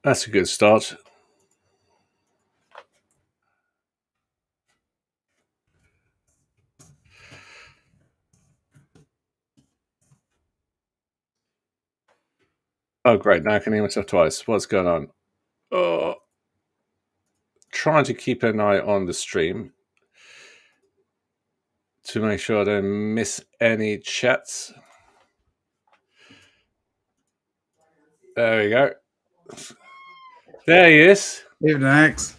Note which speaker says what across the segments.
Speaker 1: That's a good start. Oh, great. Now I can hear myself twice. What's going on? Oh, trying to keep an eye on the stream to make sure I don't miss any chats. There we go. There he is.
Speaker 2: Evening, Alex.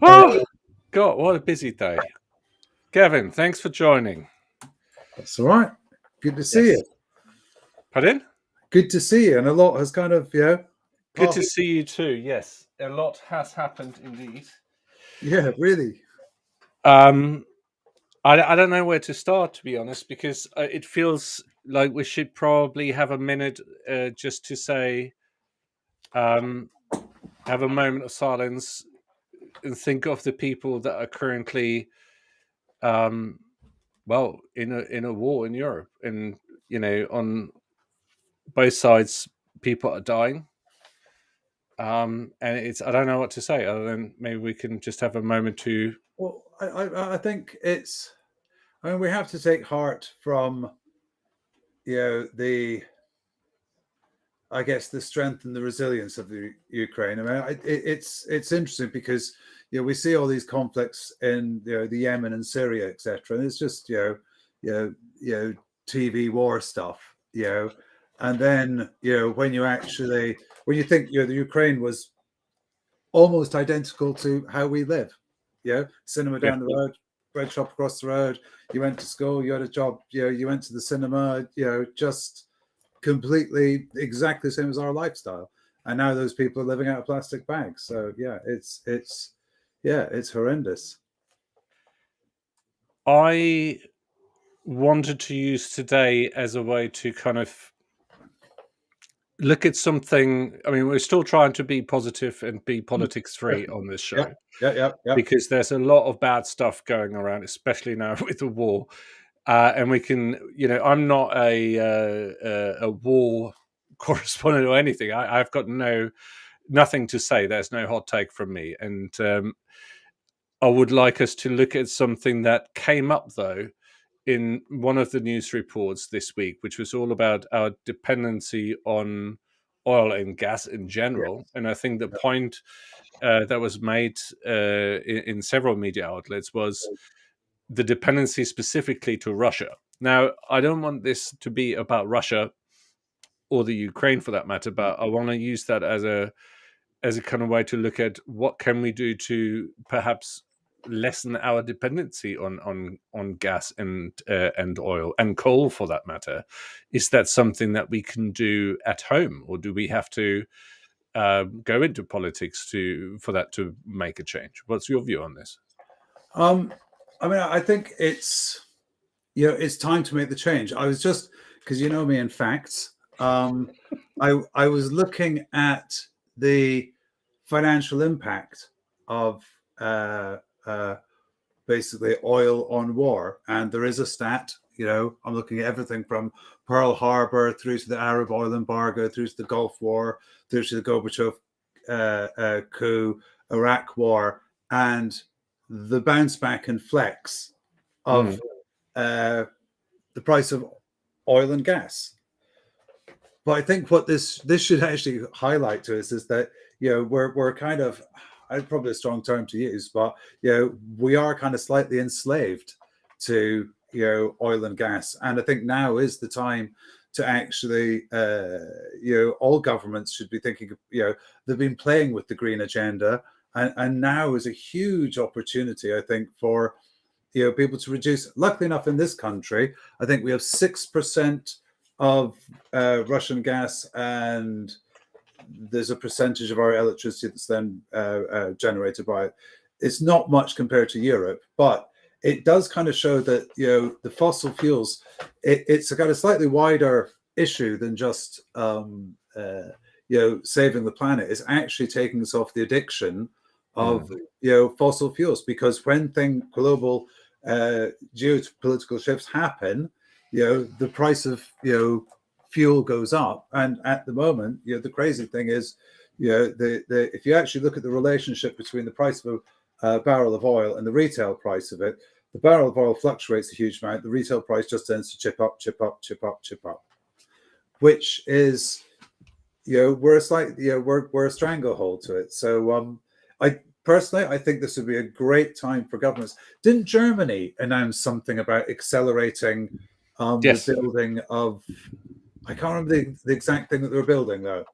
Speaker 1: Oh, God, what a busy day. Kevin, thanks for joining.
Speaker 2: That's all right. Good to see you.
Speaker 1: Pardon?
Speaker 2: Good to see you. And a lot has kind of,
Speaker 1: Good to see you too. Yes, a lot has happened indeed.
Speaker 2: Yeah, really.
Speaker 1: I don't know where to start, to be honest, because it feels like we should probably have a minute just to say, have a moment of silence and think of the people that are currently, well, in a war in Europe, and on both sides, people are dying. And I don't know what to say other than maybe we can just have a moment to.
Speaker 2: Well, I think we have to take heart from, the strength and the resilience of the Ukraine. I mean, it's interesting because we see all these conflicts in the Yemen and Syria, etc., and it's just TV war stuff, and then when you think the Ukraine was almost identical to how we live, cinema down the road, bread shop across the road. You went to school, you had a job, you went to the cinema, just completely exactly the same as our lifestyle. And now those people are living out of plastic bags. So it's horrendous.
Speaker 1: I wanted to use today as a way to kind of look at something. I mean, we're still trying to be positive and be politics free on this show.
Speaker 2: Yeah.
Speaker 1: Because there's a lot of bad stuff going around, especially now with the war. And we can, I'm not a war correspondent or anything. I've got nothing to say. There's no hot take from me. And I would like us to look at something that came up, though, in one of the news reports this week, which was all about our dependency on oil and gas in general. And I think the point that was made in several media outlets was the dependency specifically to Russia. Now, I don't want this to be about Russia or the Ukraine for that matter, but I want to use that as a kind of way to look at what can we do to perhaps lessen our dependency on gas and oil and coal for that matter. Is that something that we can do at home, or do we have to go into politics for that to make a change? What's your view on this?
Speaker 2: I mean, I think it's time to make the change. I was just because you know me in facts. I was looking at the financial impact of basically oil on war, and there is a stat. I'm looking at everything from Pearl Harbor through to the Arab oil embargo, through to the Gulf War, through to the Gorbachev coup, Iraq War, and the bounce back and flex of the price of oil and gas. But I think what this should actually highlight to us is that we're kind of, probably a strong term to use, but we are kind of slightly enslaved to oil and gas, and I think now is the time to actually all governments should be thinking they've been playing with the green agenda, and now is a huge opportunity, I think, for people to reduce. Luckily enough, in this country, I think we have 6% of Russian gas, and there's a percentage of our electricity that's then generated by it. It's not much compared to Europe, but it does kind of show that the fossil fuels, it's got a slightly wider issue than just saving the planet. It's actually taking us off the addiction of fossil fuels, because when global geopolitical shifts happen, the price of fuel goes up. And at the moment, the crazy thing is You know, if you actually look at the relationship between the price of a barrel of oil and the retail price of it, the barrel of oil fluctuates a huge amount. The retail price just tends to chip up, chip up, chip up, chip up, which is, you know, we're a stranglehold to it. So I personally, I think this would be a great time for governments. Didn't Germany announce something about accelerating
Speaker 1: Yes.
Speaker 2: the building of? I can't remember the exact thing that they were building though.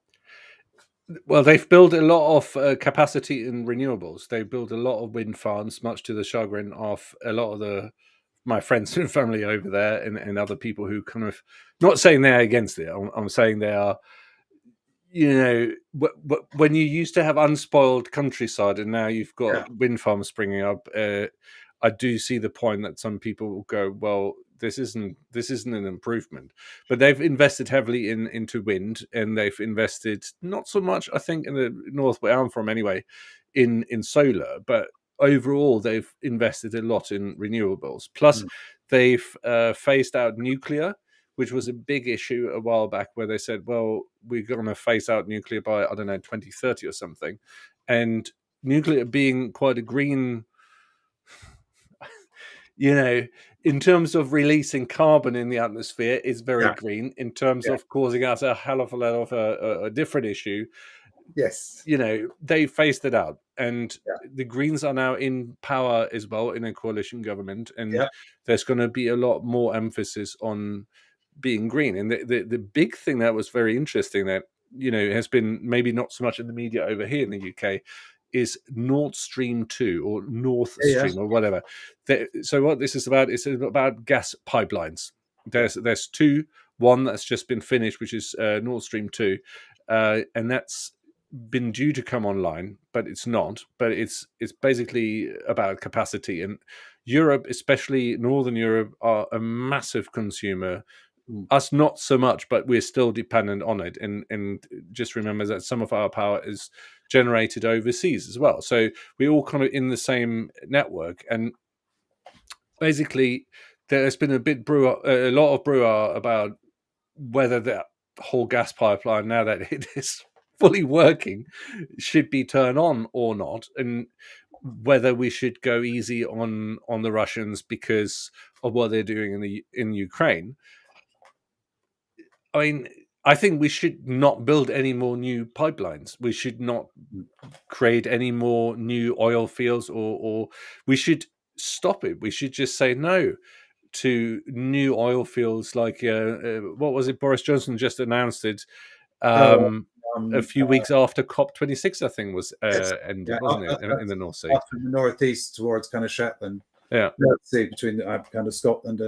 Speaker 1: Well, they've built a lot of capacity in renewables. They built a lot of wind farms, much to the chagrin of a lot of my friends and family over there, and other people who kind of, not saying they're against it. I'm saying they are. You know, when you used to have unspoiled countryside, and now you've got wind farms springing up, I do see the point that some people will go, well, this isn't an improvement. But they've invested heavily into wind, and they've invested not so much, I think, in the north where I'm from anyway, in solar, but overall they've invested a lot in renewables. Plus, they've phased out nuclear, which was a big issue a while back, where they said, well, we're going to phase out nuclear by, I don't know, 2030 or something. And nuclear being quite a green, you know, in terms of releasing carbon in the atmosphere, is very green. In terms of causing us a hell of a lot of a different issue,
Speaker 2: yes,
Speaker 1: you know, they phased it out. And the Greens are now in power as well in a coalition government. And there's going to be a lot more emphasis on being green. And the big thing that was very interesting that, you know, has been maybe not so much in the media over here in the UK is Nord Stream 2 or North Stream or whatever. So what this is about gas pipelines. There's two. One that's just been finished, which is Nord Stream 2. And that's been due to come online, but it's not. But it's basically about capacity. And Europe, especially Northern Europe, are a massive consumer. Us not so much, but we're still dependent on it. And just remember that some of our power is generated overseas as well. So we're all kind of in the same network. And basically, there's been a lot of brouhaha about whether that whole gas pipeline, now that it is fully working, should be turned on or not, and whether we should go easy on the Russians because of what they're doing in Ukraine. I mean, I think we should not build any more new pipelines. We should not create any more new oil fields, or we should stop it. We should just say no to new oil fields. Like what was it? Boris Johnson just announced it a few weeks after COP26, I think, was ended, wasn't it, in the North Sea?
Speaker 2: Up from the northeast towards kind of Shetland.
Speaker 1: Yeah.
Speaker 2: Let's see, between kind of Scotland,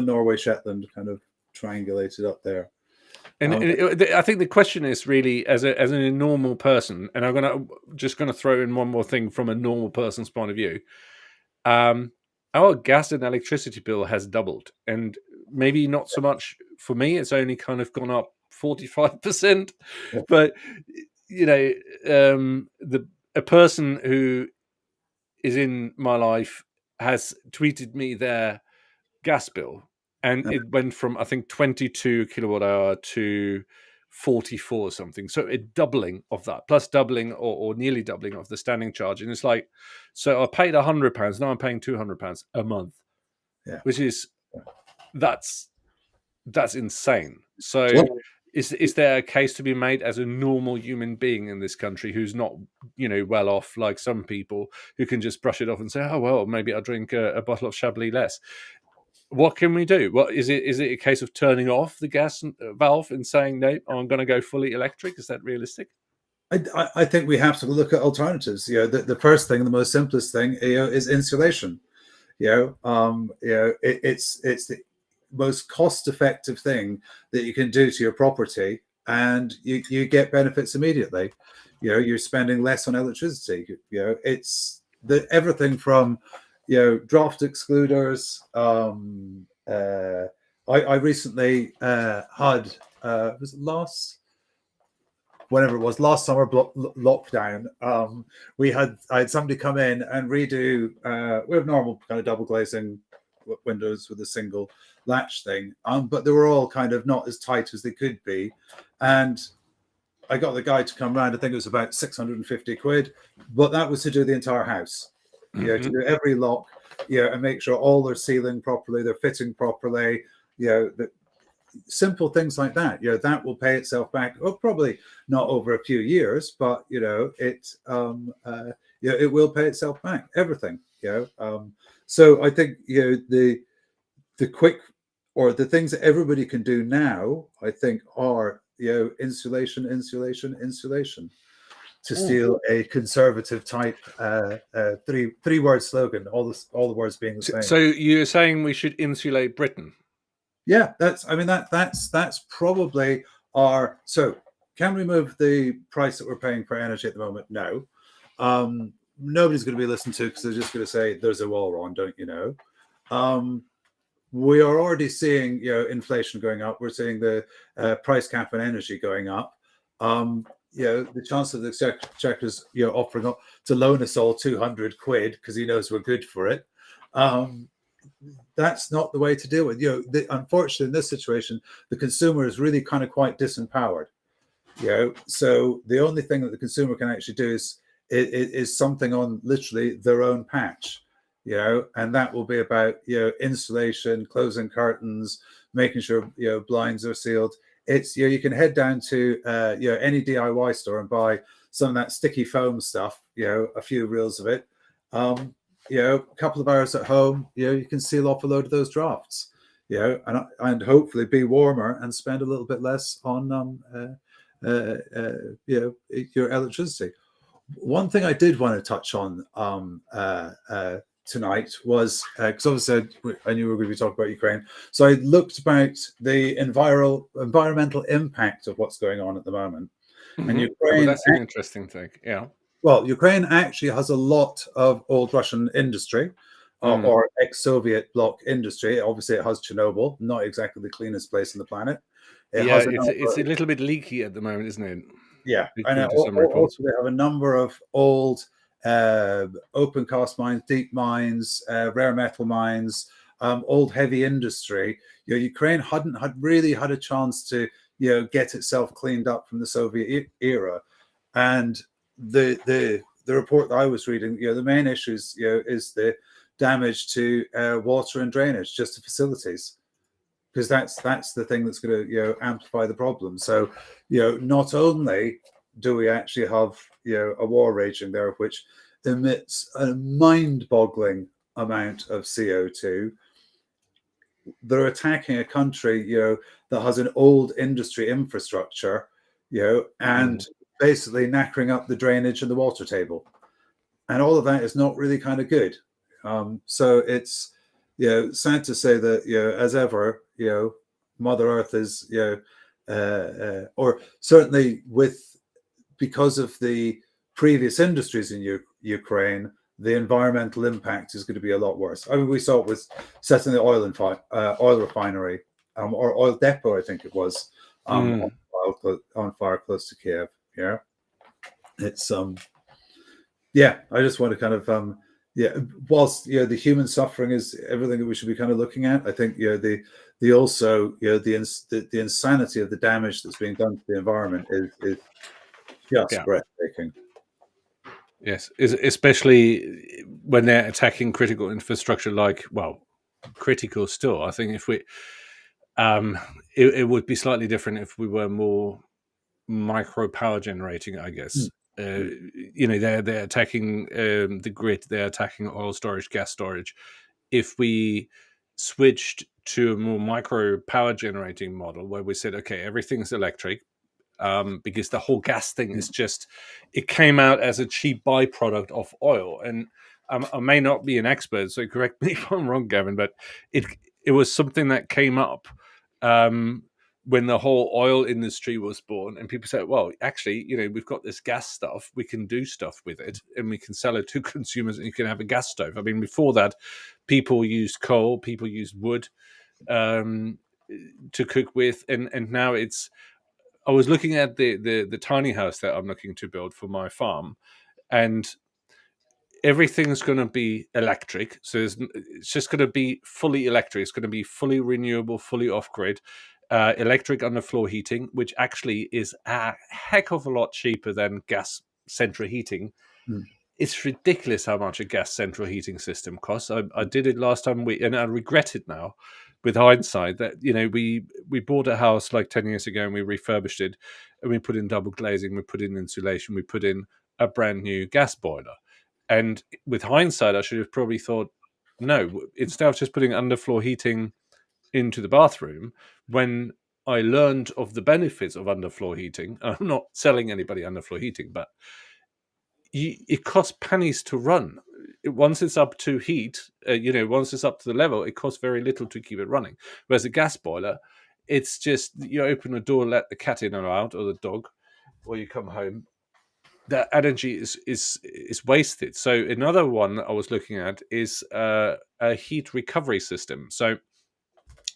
Speaker 2: Norway, Shetland, kind of triangulated up there.
Speaker 1: And I think the question is really, as a normal person, and I'm just gonna throw in one more thing from a normal person's point of view. Our gas and electricity bill has doubled, and maybe not so much for me. It's only kind of gone up 45%, but you know, a person who is in my life has tweeted me their gas bill, and it went from, I think, 22 kilowatt hour to 44 or something. So a doubling of that, plus doubling or nearly doubling of the standing charge. And it's like, so I paid £100, now I'm paying £200 a month, which is that's insane. So is there a case to be made as a normal human being in this country who's not, you know, well off like some people who can just brush it off and say, oh well, maybe I'll drink a bottle of Chablis less? What can we do? What is it? Is it a case of turning off the gas valve and saying, no, I'm going to go fully electric? Is that realistic?
Speaker 2: I think we have to look at alternatives. You know, the first thing, the most simplest thing, you know, is insulation. You know, it's the most cost-effective thing that you can do to your property, and you get benefits immediately. You know, you're spending less on electricity. You know, it's everything from, you know, draft excluders. I recently had was it last summer lockdown. I had somebody come in and redo. We have normal kind of double glazing windows with a single latch thing, but they were all kind of not as tight as they could be, and I got the guy to come round. I think it was about 650 quid, but that was to do the entire house. To do every lock, and make sure all they're sealing properly, they're fitting properly. The simple things like that. That will pay itself back. Oh, probably not over a few years, but it will pay itself back. Everything. So I think the quick or the things that everybody can do now, I think, are insulation, to steal a conservative type three word slogan. All the words being the same.
Speaker 1: So you're saying we should insulate Britain?
Speaker 2: Yeah, that's probably our. So can we move the price that we're paying for energy at the moment? No. Nobody's going to be listened to because they're just going to say there's a war on, don't you know? We are already seeing inflation going up. We're seeing the price cap on energy going up. The Chancellor of the Exchequer's offering up to loan us all 200 quid because he knows we're good for it. That's not the way to deal with. Unfortunately, in this situation, the consumer is really kind of quite disempowered. So the only thing that the consumer can actually do is something on literally their own patch. And that will be about insulation, closing curtains, making sure blinds are sealed. It's you can head down to any DIY store and buy some of that sticky foam stuff. A few reels of it. A couple of hours at home. You can seal off a load of those drafts. And hopefully be warmer and spend a little bit less on your electricity. One thing I did want to touch on tonight was because obviously I knew we were going to be talking about Ukraine, so I looked about the environmental impact of what's going on at the moment. And Ukraine,
Speaker 1: that's an interesting thing. Yeah.
Speaker 2: Well, Ukraine actually has a lot of old Russian industry or ex-Soviet bloc industry. Obviously, it has Chernobyl, not exactly the cleanest place on the planet.
Speaker 1: It's a little bit leaky at the moment, isn't it?
Speaker 2: Yeah, and also they have a number of old open cast mines, deep mines, rare metal mines, old heavy industry. Ukraine hadn't really had a chance to get itself cleaned up from the Soviet era, and the report that I was reading, the main issues is the damage to water and drainage, just to facilities, because that's the thing that's going to amplify the problem. So not only do we actually have a war raging there, which emits a mind-boggling amount of CO2, they're attacking a country that has an old industry infrastructure, and basically knackering up the drainage and the water table, and all of that is not really kind of good. So it's sad to say that as ever Mother Earth is or certainly because of the previous industries in Ukraine, the environmental impact is going to be a lot worse. I mean, we saw it with setting the oil refinery or oil depot, I think it was, on fire close to Kiev. Yeah, it's I just want to kind of whilst the human suffering is everything that we should be kind of looking at, I think the insanity of the damage that's being done to the environment is just breathtaking.
Speaker 1: Yes, especially when they're attacking critical infrastructure, critical still. I think if we, it would be slightly different if we were more micro power generating, I guess. They're attacking the grid, they're attacking oil storage, gas storage. If we switched to a more micro power generating model where we said, okay, everything's electric, because the whole gas thing is it came out as a cheap byproduct of oil. And I may not be an expert, so correct me if I'm wrong, Gavin, but it was something that came up when the whole oil industry was born, and people said, well, actually, we've got this gas stuff, we can do stuff with it, and we can sell it to consumers, and you can have a gas stove. I mean, before that, people used coal, people used wood to cook with, and now I was looking at the tiny house that I'm looking to build for my farm, and everything's going to be electric. So it's just going to be fully electric. It's going to be fully renewable, fully off-grid. electric underfloor heating, which actually is a heck of a lot cheaper than gas central heating.
Speaker 2: Mm.
Speaker 1: It's ridiculous how much a gas central heating system costs. I did it last time, and I regret it now, with hindsight, that we bought a house like 10 years ago and we refurbished it, and we put in double glazing, we put in insulation, we put in a brand new gas boiler. And with hindsight, I should have probably thought, no, instead of just putting underfloor heating into the bathroom, when I learned of the benefits of underfloor heating, I'm not selling anybody underfloor heating, but it costs pennies to run. Once it's up to heat, once it's up to the level, it costs very little to keep it running. Whereas a gas boiler, it's just you open the door, let the cat in or out, or the dog, or you come home. That energy is wasted. So another one I was looking at is a heat recovery system. So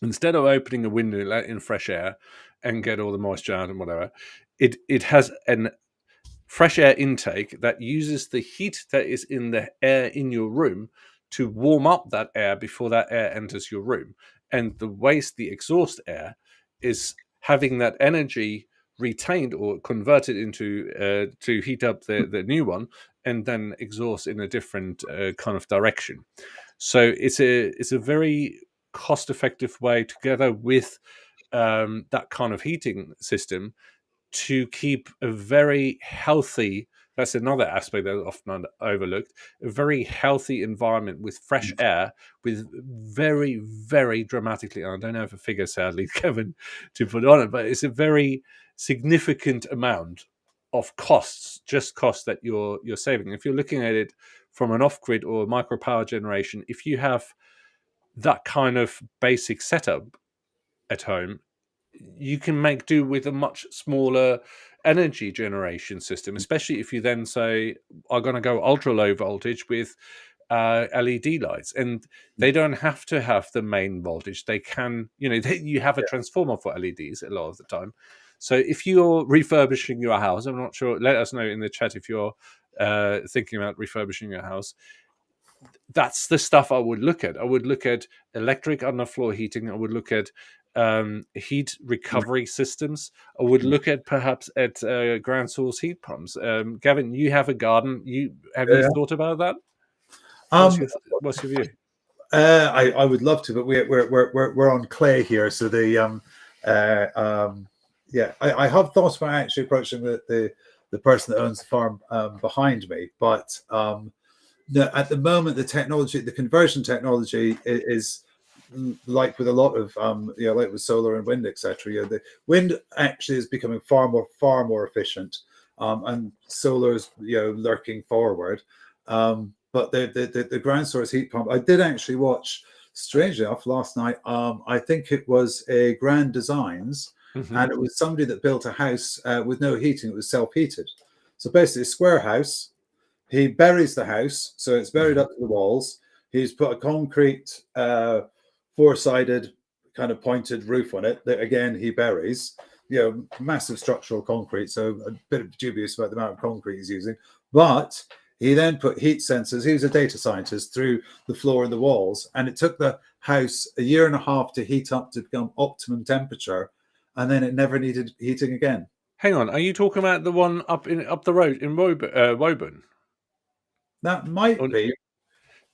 Speaker 1: instead of opening a window, let in fresh air, and get all the moisture out and whatever, it has an fresh air intake that uses the heat that is in the air in your room to warm up that air before that air enters your room. And the exhaust air, is having that energy retained or converted into to heat up the new one, and then exhaust in a different kind of direction. So it's a very cost effective way, together with that kind of heating system, to keep a very healthy, that's another aspect that is often overlooked, a very healthy environment with fresh air, with very, very dramatically, I don't have a figure, sadly, Kevin, to put on it, but it's a very significant amount of costs that you're saving. If you're looking at it from an off-grid or micro power generation, if you have that kind of basic setup at home, you can make do with a much smaller energy generation system, especially if you then say, I'm going to go ultra low voltage with LED lights, and they don't have to have the main voltage. They can, you have a transformer for LEDs a lot of the time. So if you're refurbishing your house, I'm not sure, let us know in the chat if you're thinking about refurbishing your house. That's the stuff I would look at. I would look at electric underfloor heating. I would look at heat recovery systems. I would look at perhaps at ground source heat pumps. Gavin, you have a garden. You thought about that? What's your view?
Speaker 2: I would love to, but we're on clay here, so I have thoughts about actually approaching the person that owns the farm behind me, but at the moment the conversion technology is like with a lot of like with solar and wind, etc. The wind actually is becoming far more efficient, and solar is lurking forward. But the ground source heat pump, I did actually watch, strangely enough, last night. I think it was a Grand Designs, and it was somebody that built a house with no heating. It was self-heated. So basically, a square house. He buries the house, so it's buried up to the walls. He's put a concrete four-sided kind of pointed roof on it that again he buries. Massive structural concrete, so a bit dubious about the amount of concrete he's using. But he then put heat sensors. He was a data scientist, through the floor and the walls, and it took the house a year and a half to heat up to become optimum temperature, and then it never needed heating again.
Speaker 1: Hang on, are you talking about the one up the road in Woburn?
Speaker 2: That might be.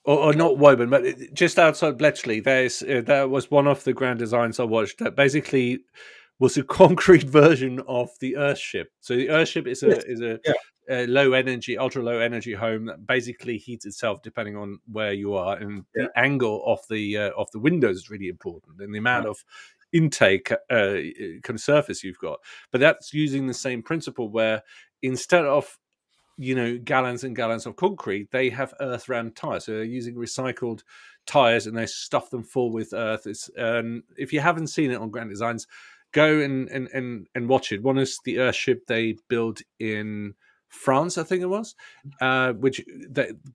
Speaker 1: Or not Woburn, but just outside Bletchley, there was one of the Grand Designs I watched that basically was a concrete version of the Earthship. So the Earthship is a low energy, ultra low energy home that basically heats itself depending on where you are, and the angle of the windows is really important, and the amount of intake kind of surface you've got. But that's using the same principle, where instead of gallons and gallons of concrete, they have earth ram tires. So they're using recycled tires, and they stuff them full with earth. If you haven't seen it on Grand Designs, go and watch it. One is the Earthship they built in France, I think it was, which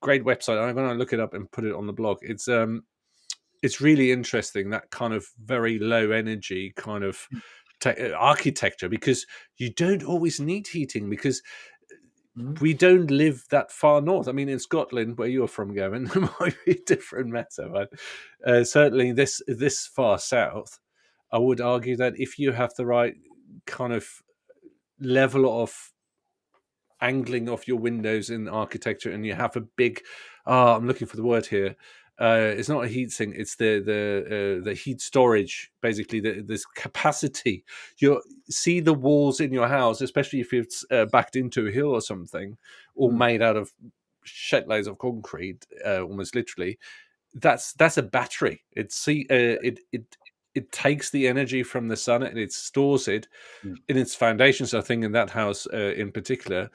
Speaker 1: great website. I'm going to look it up and put it on the blog. It's really interesting, that kind of very low energy kind of architecture, because you don't always need heating, because we don't live that far north. I mean, in Scotland, where you're from, Gavin, there might be a different matter, but certainly this far south, I would argue that if you have the right kind of level of angling of your windows in architecture, and you have a big, I'm looking for the word here. It's not a heat sink; it's the heat storage. Basically, this capacity. You see the walls in your house, especially if it's backed into a hill or something, or
Speaker 2: Mm.
Speaker 1: made out of shed layers of concrete, almost literally. That's a battery. It takes the energy from the sun and it stores it
Speaker 2: Mm.
Speaker 1: in its foundations. I think in that house in particular,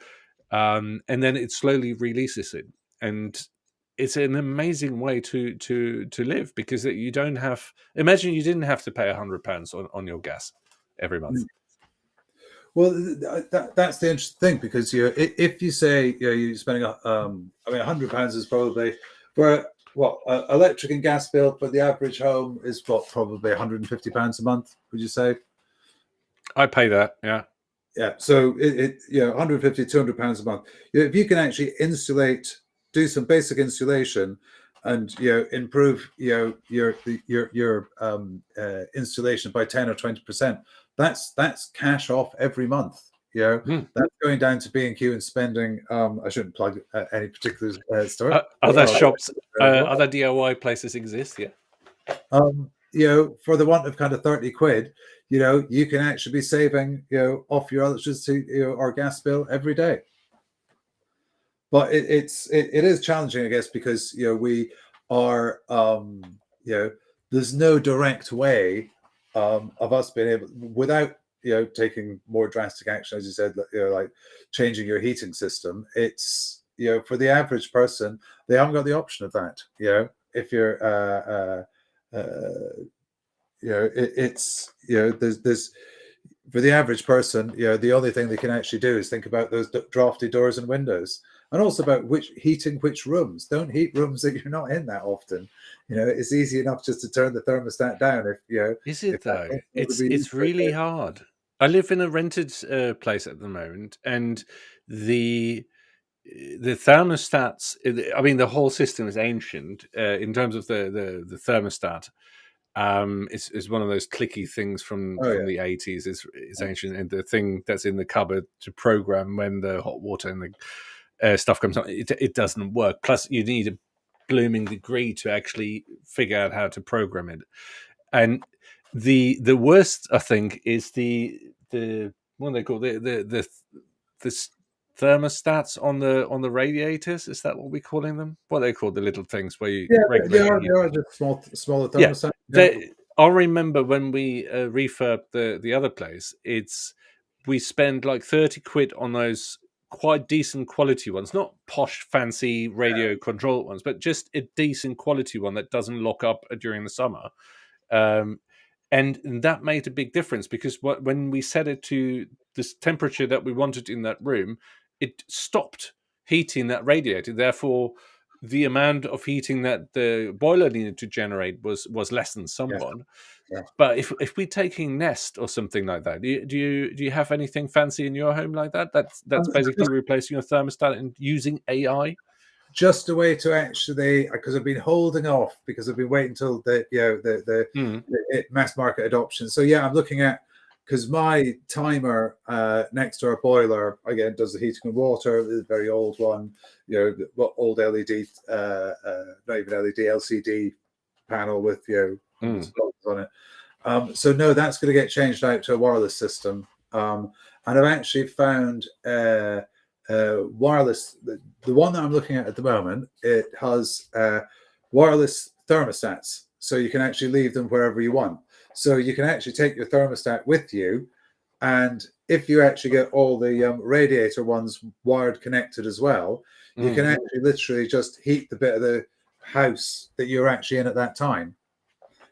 Speaker 1: and then it slowly releases it, and it's an amazing way to live, because you don't have. Imagine you didn't have to pay £100 on your gas every month.
Speaker 2: Well, that's the interesting thing, because if you say you're spending I mean, £100 is probably for what electric and gas bill for the average home is what, probably £150 a month. Would you say?
Speaker 1: I pay that, yeah.
Speaker 2: Yeah. So it 150, £200 a month. If you can actually do some basic insulation, and improve your installation by 10 or 20%, that's cash off every month. That's going down to B&Q and spending. I shouldn't plug any particular store.
Speaker 1: Other shops, other DIY places exist, yeah.
Speaker 2: For the want of kind of 30 quid, you can actually be saving, off your electricity, or gas bill every day. But it is challenging, I guess, because we are there's no direct way of us being able, without taking more drastic action, as you said, like changing your heating system. It's for the average person, they haven't got the option of that. If you're there's for the average person, the only thing they can actually do is think about those drafty doors and windows, and also about which rooms. Don't heat rooms that you're not in that often. It's easy enough just to turn the thermostat down.
Speaker 1: Is it
Speaker 2: if that
Speaker 1: though?
Speaker 2: wants to be
Speaker 1: It's really hard. I live in a rented place at the moment, and the thermostats. I mean, the whole system is ancient in terms of the thermostat. It's one of those clicky things from
Speaker 2: Oh, yeah.
Speaker 1: the 80s. It's ancient, and the thing that's in the cupboard to program when the hot water and the stuff comes on, it doesn't work. Plus, you need a blooming degree to actually figure out how to program it. And the worst, I think, is the what do they call the thermostats on the radiators. Is that what we're calling them? What are they called? The little things where you
Speaker 2: Yeah,
Speaker 1: regulate the
Speaker 2: they
Speaker 1: heat.
Speaker 2: are just smaller
Speaker 1: Yeah,
Speaker 2: thermostats. Yeah.
Speaker 1: I remember when we refurbed the other place. We spend like 30 quid on those quite decent quality ones, not posh, fancy radio control ones, but just a decent quality one that doesn't lock up during the summer. Um, and that made a big difference, because when we set it to this temperature that we wanted in that room, it stopped heating that radiator. Therefore, the amount of heating that the boiler needed to generate was less than somewhat.
Speaker 2: Yeah.
Speaker 1: But if we're taking Nest or something like that, do you have anything fancy in your home like that? That's basically replacing your thermostat and using AI.
Speaker 2: Just a way to actually, because I've been holding off, because I've been waiting until the mass market adoption. So yeah, I'm looking at, because my timer next to our boiler again does the heating and water, the very old one, old LED, not even LED, LCD panel with on it. So no, that's going to get changed out to a wireless system, and I've actually found wireless. The one that I'm looking at the moment, it has wireless thermostats, so you can actually leave them wherever you want. So you can actually take your thermostat with you, and if you actually get all the radiator ones wired connected as well, you can actually literally just heat the bit of the house that you're actually in at that time.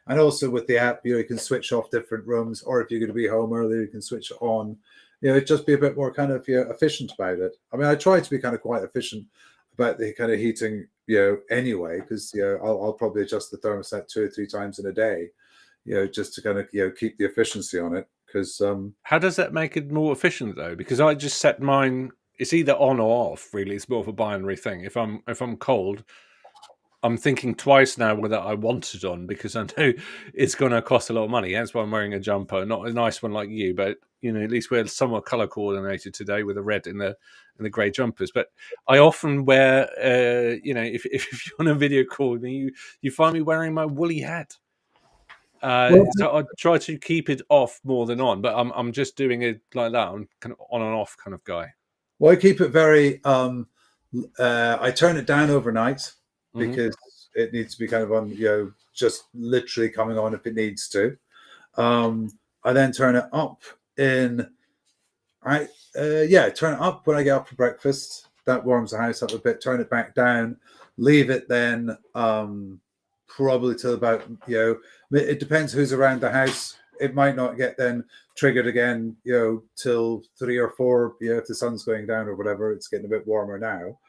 Speaker 2: And also with the app, you can switch off different rooms, or if you're going to be home earlier, you can switch it on. Just be a bit more kind of efficient about it. I mean, I try to be kind of quite efficient about the kind of heating, anyway, because I'll probably adjust the thermostat 2 or 3 times in a day, just to kind of keep the efficiency on it. Because
Speaker 1: how does that make it more efficient though? Because I just set mine. It's either on or off. Really, it's more of a binary thing. If I'm cold, I'm thinking twice now whether I want it on, because I know it's going to cost a lot of money. That's why I'm wearing a jumper, not a nice one like you, but at least we're somewhat color coordinated today with the red and the grey jumpers. But I often wear, if you're on a video call with me, you find me wearing my woolly hat.
Speaker 2: Well,
Speaker 1: So I try to keep it off more than on, but I'm just doing it like that. I'm kind of on and off kind of guy.
Speaker 2: well, I keep it very. I turn it down overnight
Speaker 1: Mm-hmm.
Speaker 2: because it needs to be kind of on, just literally coming on if it needs to. I then turn it up in. Turn it up when I get up for breakfast. That warms the house up a bit. Turn it back down. Leave it then, probably till about, it depends who's around the house. It might not get then triggered again, till 3 or 4. If the sun's going down or whatever, it's getting a bit warmer now.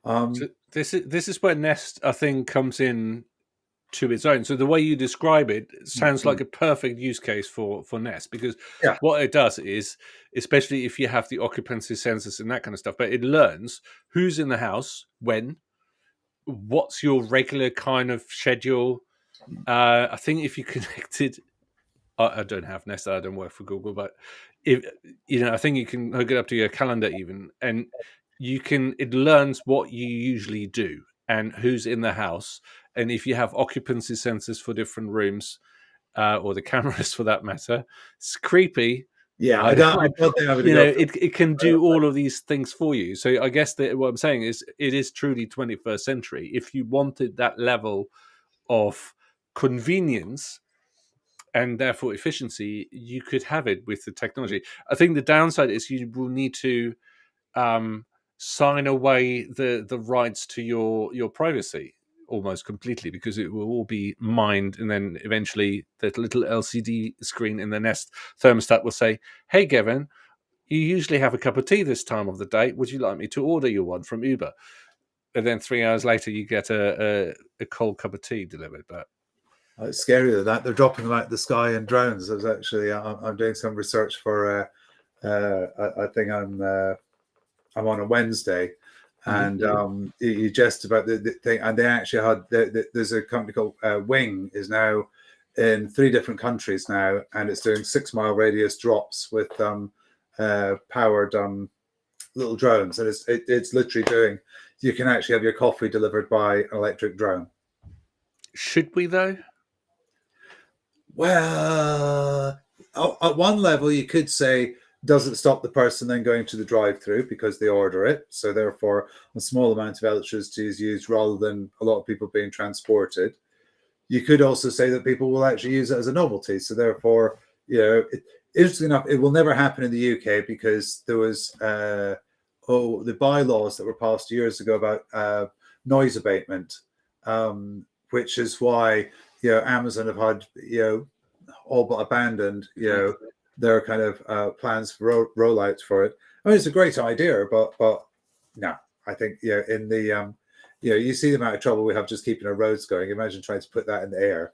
Speaker 1: So this is where Nest, I think, comes in to its own. So the way you describe it sounds like a perfect use case for Nest, because
Speaker 2: Yeah,
Speaker 1: what it does is, especially if you have the occupancy sensors and that kind of stuff, but it learns who's in the house, when, what's your regular kind of schedule. I think if you connected, I don't have Nest, I don't work for Google, but if I think you can hook it up to your calendar even, and it learns what you usually do and who's in the house, and if you have occupancy sensors for different rooms, or the cameras for that matter. It's creepy.
Speaker 2: yeah.
Speaker 1: I
Speaker 2: I
Speaker 1: don't,
Speaker 2: don't think I'm going to go for.
Speaker 1: it can do all of these things for you. So I guess that what I'm saying is it is truly 21st century. If you wanted that level of convenience and therefore efficiency, you could have it with the technology. I think the downside is you will need to sign away the rights to your privacy almost completely, because it will all be mined, and then eventually that little LCD screen in the Nest thermostat will say, "Hey, Gavin, you usually have a cup of tea this time of the day. Would you like me to order you one from Uber?" And then 3 hours later, you get a cold cup of tea delivered. But
Speaker 2: It's scarier than that. They're dropping them out of the sky in drones. I was actually, I'm doing some research for. I think I'm on a Wednesday, and you jest about the thing, and they actually had there's a company called Wing is now in 3 different countries now, and it's doing 6 mile radius drops with powered little drones, and it's literally doing. You can actually have your coffee delivered by an electric drone.
Speaker 1: should we though?
Speaker 2: Well, at one level, you could say doesn't stop the person then going to the drive-through because they order it. So therefore, a small amount of electricity is used rather than a lot of people being transported. You could also say that people will actually use it as a novelty. So therefore, interesting enough, it will never happen in the UK because there was the bylaws that were passed years ago about noise abatement, which is why Amazon have had all but abandoned their kind of plans for rollouts for it. I mean, it's a great idea, but no, I think in the you see the amount of trouble we have just keeping our roads going. Imagine trying to put that in the air.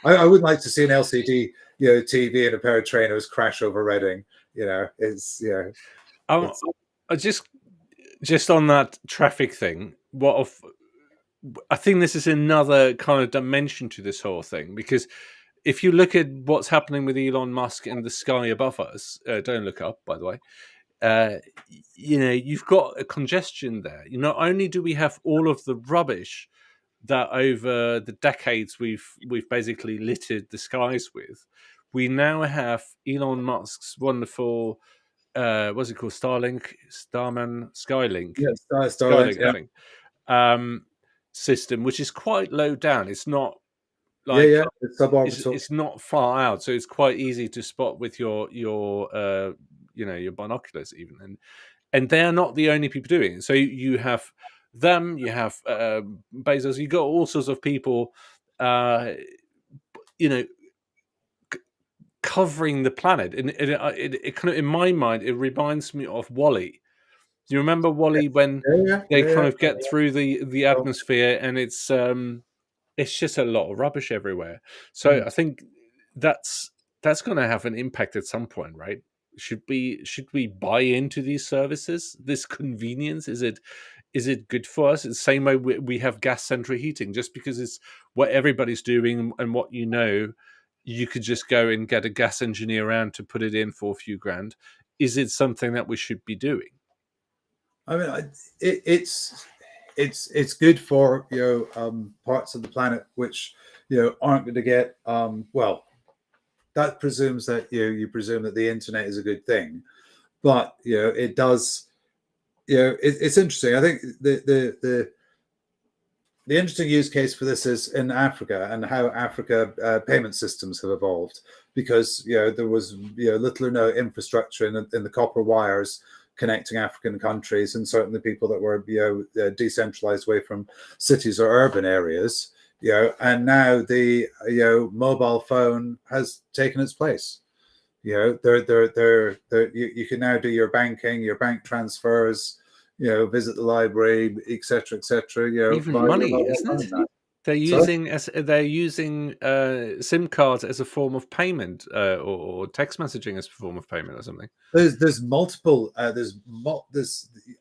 Speaker 2: I would like to see an LCD TV and a pair of trainers crash over Reading. It's
Speaker 1: I just on that traffic thing. I think this is another kind of dimension to this whole thing, because if you look at what's happening with Elon Musk and the sky above us, don't look up, by the way. You've got a congestion there. Not only do we have all of the rubbish that over the decades we've basically littered the skies with, we now have Elon Musk's wonderful what's it called, Skylink,
Speaker 2: Starlink.
Speaker 1: I think, system, which is quite low down. It's not
Speaker 2: Yeah.
Speaker 1: like
Speaker 2: It's suborbital.
Speaker 1: it's not far out, so it's quite easy to spot with your your binoculars even, and they are not the only people doing it. So you have them, you have Bezos, you got all sorts of people, you know, covering the planet, and it kind of, in my mind, it reminds me of Wall-E. Do you remember Wall-E when they kind of get through the atmosphere, and it's just a lot of rubbish everywhere. So I think that's going to have an impact at some point, right? Should we buy into these services? This convenience, is is it good for us? It's the same way we have gas central heating. Just because it's what everybody's doing and what you could just go and get a gas engineer around to put it in for a few grand. Is it something that we should be doing?
Speaker 2: I mean, it's good for parts of the planet which aren't going to get well. That presumes that you presume that the internet is a good thing, but it does. It's interesting. I think the interesting use case for this is in Africa and how Africa payment systems have evolved, because there was little or no infrastructure in the copper wires connecting African countries, and certainly people that were decentralized away from cities or urban areas. And now the mobile phone has taken its place. You can now do your banking, your bank transfers, visit the library, etc., etc.
Speaker 1: Even money, isn't it? They're using SIM cards as a form of payment, or text messaging as a form of payment, or something.
Speaker 2: There's multiple.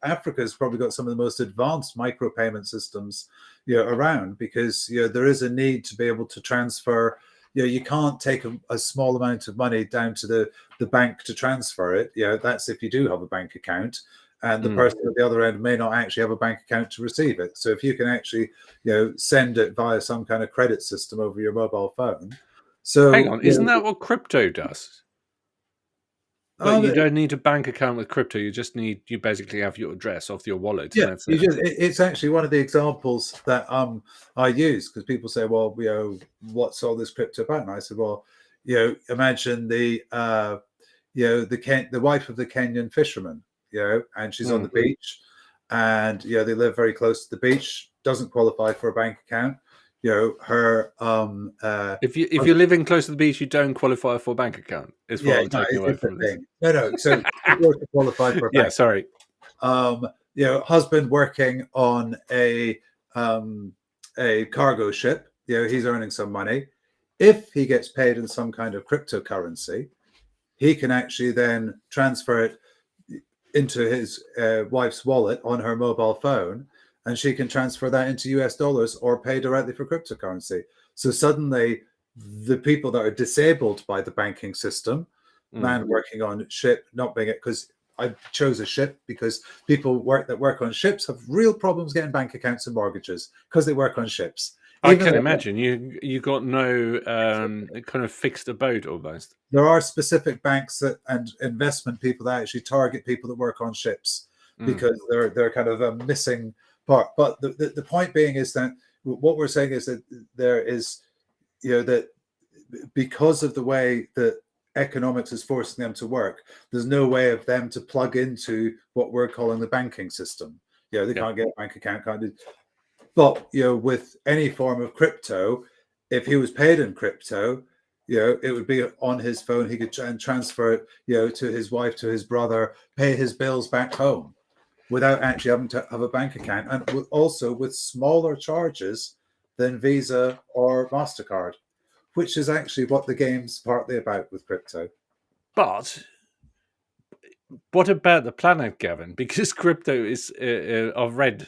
Speaker 2: Africa's probably got some of the most advanced micropayment systems around, because there is a need to be able to transfer. You can't take a small amount of money down to the bank to transfer it. That's if you do have a bank account, and the person at the other end may not actually have a bank account to receive it. So if you can actually send it via some kind of credit system over your mobile phone. So
Speaker 1: hang on, isn't that what crypto does? But you don't need a bank account with crypto. You basically have your address off your wallet.
Speaker 2: Yeah,
Speaker 1: and that's it.
Speaker 2: It's actually one of the examples that I use, because people say, well, what's all this crypto about? And I said, well, imagine the wife of the Kenyan fisherman, and she's on the beach, and they live very close to the beach, doesn't qualify for a bank account. Her
Speaker 1: if you're living close to the beach, you don't qualify for a bank account. Is what I'm taking away from this.
Speaker 2: No. So to qualify for a bank.
Speaker 1: Yeah, sorry.
Speaker 2: Husband working on a cargo ship. He's earning some money. If he gets paid in some kind of cryptocurrency, he can actually then transfer it into his wife's wallet on her mobile phone, and she can transfer that into US dollars or pay directly for cryptocurrency. So suddenly the people that are disabled by the banking system, man working on ship, not being it, because I chose a ship because people that work on ships have real problems getting bank accounts and mortgages because they work on ships.
Speaker 1: I can imagine you got no kind of fixed abode almost.
Speaker 2: There are specific banks and investment people that actually target people that work on ships, because they're kind of a missing part. But the point being is that what we're saying is that there is, that because of the way that economics is forcing them to work, there's no way of them to plug into what we're calling the banking system. They can't get a bank account, can't do. But with any form of crypto, if he was paid in crypto, it would be on his phone. He could transfer it, to his wife, to his brother, pay his bills back home, without actually having to have a bank account, and also with smaller charges than Visa or MasterCard, which is actually what the game's partly about with crypto.
Speaker 1: But what about the planet, Gavin? Because crypto is, I've read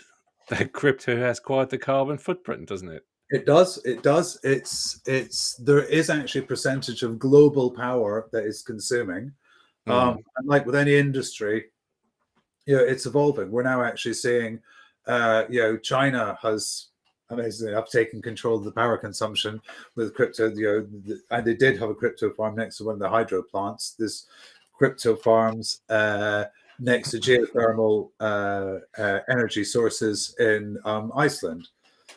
Speaker 1: that crypto has quite the carbon footprint, doesn't it?
Speaker 2: It does. There is actually a percentage of global power that is consuming. And like with any industry, it's evolving. We're now actually seeing, China has amazingly enough taken control of the power consumption with crypto. And they did have a crypto farm next to one of the hydro plants. There's crypto farms next to geothermal energy sources in Iceland.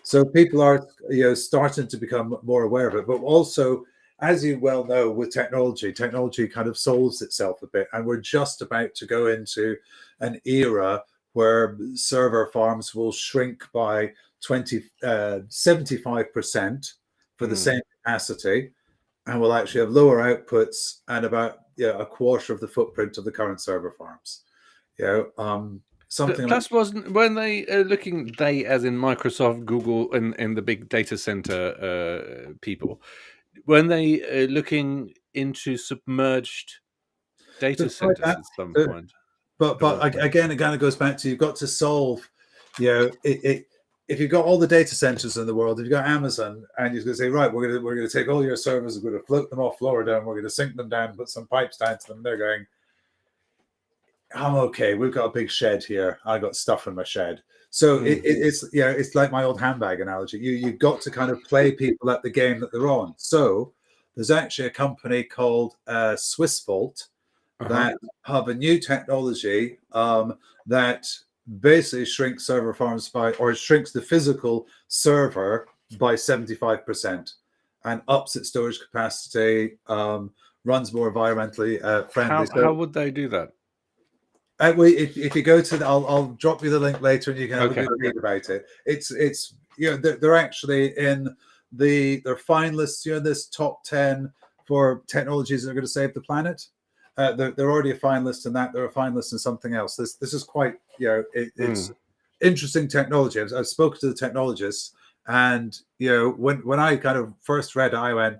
Speaker 2: So people are starting to become more aware of it. But also, as you well know, with technology kind of solves itself a bit. And we're just about to go into an era where server farms will shrink by 75% for the same capacity, and will actually have lower outputs and about a quarter of the footprint of the current server farms. Something
Speaker 1: plus wasn't when they looking, they as in Microsoft, Google, and the big data center people, when they looking into submerged data centers at some point.
Speaker 2: But again, it kind of goes back to, you've got to solve you know, if you've got all the data centers in the world, if you've got Amazon, and you're going to say, right, we're going to take all your servers, we're going to float them off Florida, and we're going to sink them down, put some pipes down to them. They're going, I'm okay. We've got a big shed here. I got stuff in my shed. So it's it's like my old handbag analogy. You've got to kind of play people at the game that they're on. So there's actually a company called SwissVault that have a new technology that basically shrinks server farms or shrinks the physical server by 75% and ups its storage capacity, runs more environmentally friendly.
Speaker 1: How would they do that?
Speaker 2: If you go to I'll drop you the link later and you can have a good read about it. It's they're actually in they're finalists, this top 10 for technologies that are going to save the planet. They're already a finalist in that. They're a finalist in something else. This is quite it's interesting technology. I've spoken to the technologists, and when I kind of first read it, I went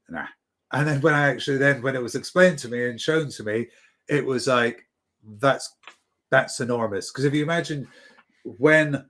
Speaker 2: nah, and then when it was explained to me and shown to me, it was like that's enormous. Because if you imagine when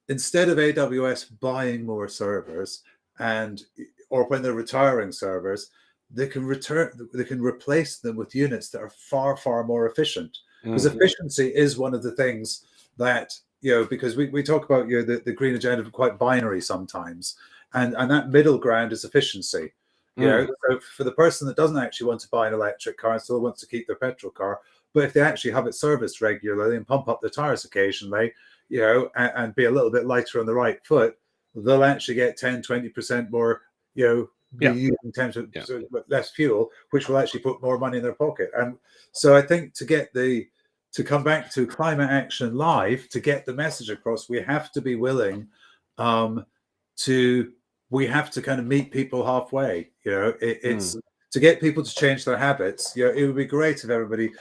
Speaker 2: instead of AWS buying more servers or when they're retiring servers, they can replace them with units that are far, far more efficient. Because efficiency is one of the things that, because we talk about the green agenda quite binary sometimes, and that middle ground is efficiency. So for the person that doesn't actually want to buy an electric car and still wants to keep their petrol car, but if they actually have it serviced regularly and pump up the tires occasionally, and be a little bit lighter on the right foot, they'll actually get 10-20% more, using 10% less fuel, which will actually put more money in their pocket. And so I think to come back to Climate Action Live, to get the message across, we have to be willing we have to kind of meet people halfway. It's to get people to change their habits. It would be great if everybody,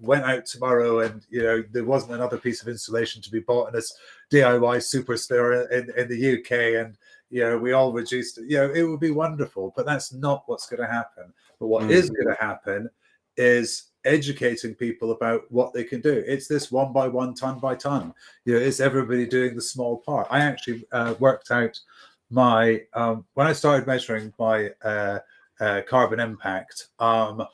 Speaker 2: went out tomorrow and, there wasn't another piece of insulation to be bought in this DIY superstore in the UK, and, we all reduced it. It would be wonderful, but that's not what's going to happen. But what is going to happen is educating people about what they can do. It's this 1 by 1, ton by ton. It's everybody doing the small part. I actually worked out my when I started measuring my carbon impact, I'm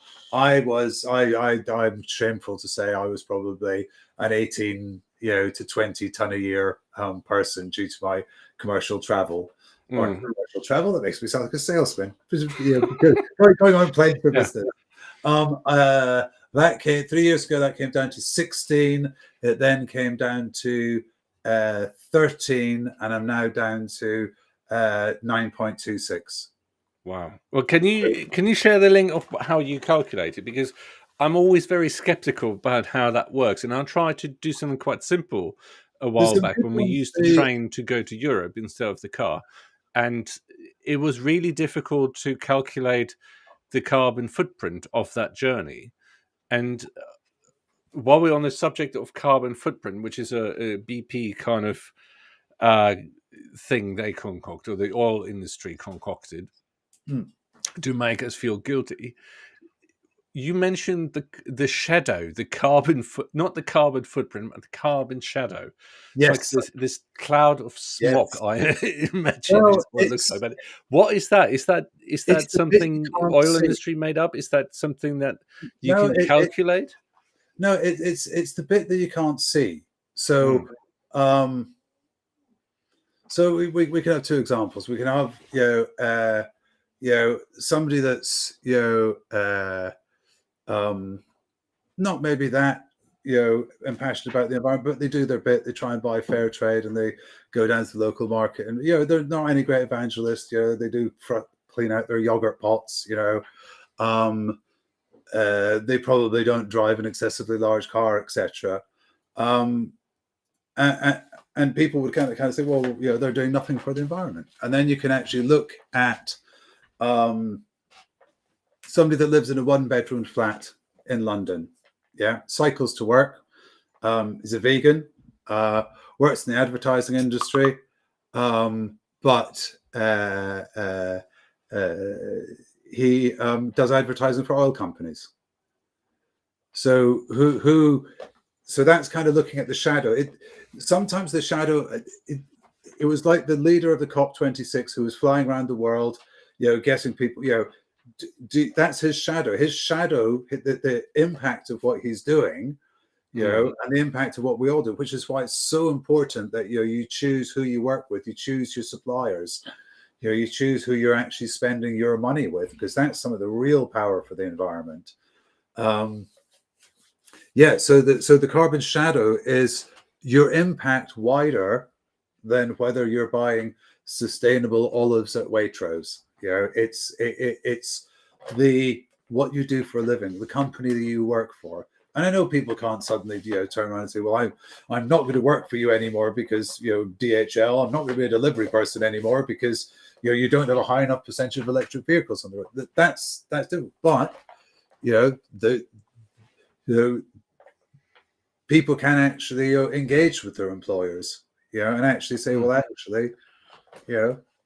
Speaker 2: shameful to say I was probably an 18 to 20 ton a year person due to my commercial travel. Or commercial travel, that makes me sound like a salesman. Going on planes for business. That came 3 years ago. That came down to 16. It then came down to 13, and I'm now down to 9.26.
Speaker 1: Wow. Well, can you share the link of how you calculate it? Because I'm always very skeptical about how that works, and I tried to do something quite simple a while back when we used the train to go to Europe instead of the car, and it was really difficult to calculate the carbon footprint of that journey. And while we're on the subject of carbon footprint, which is a BP kind of thing they concoct, or the oil industry concocted to make us feel guilty, you mentioned the shadow, the carbon not the carbon footprint, but the carbon shadow.
Speaker 2: Yes,
Speaker 1: like this cloud of smoke. Yes. I imagine is what it looks like. But what is that? Is that something oil industry made up? Is that something that you can calculate?
Speaker 2: It's the bit that you can't see. So so we can have two examples. We can have somebody that's not maybe that impassioned about the environment, but they do their bit. They try and buy fair trade, and they go down to the local market, and they're not any great evangelists. They do clean out their yogurt pots. They probably don't drive an excessively large car, etc. And people would kind of say, well, they're doing nothing for the environment. And then you can actually look at somebody that lives in a 1-bedroom flat in London, cycles to work, is a vegan, works in the advertising industry, but he does advertising for oil companies. So who so that's kind of looking at the shadow. Sometimes the shadow, it was like the leader of the COP26 who was flying around the world, getting people, that's his shadow. His shadow, the impact of what he's doing, and the impact of what we all do, which is why it's so important that you choose who you work with, you choose your suppliers, you choose who you're actually spending your money with, because that's some of the real power for the environment. So the carbon shadow is your impact wider than whether you're buying sustainable olives at Waitrose. It's the what you do for a living, the company that you work for. And I know people can't suddenly turn around and say, well, I'm not going to work for you anymore because DHL. I'm not going to be a delivery person anymore because you don't have a high enough percentage of electric vehicles on the road. That's different. But the people can actually engage with their employers, and actually say, well, actually,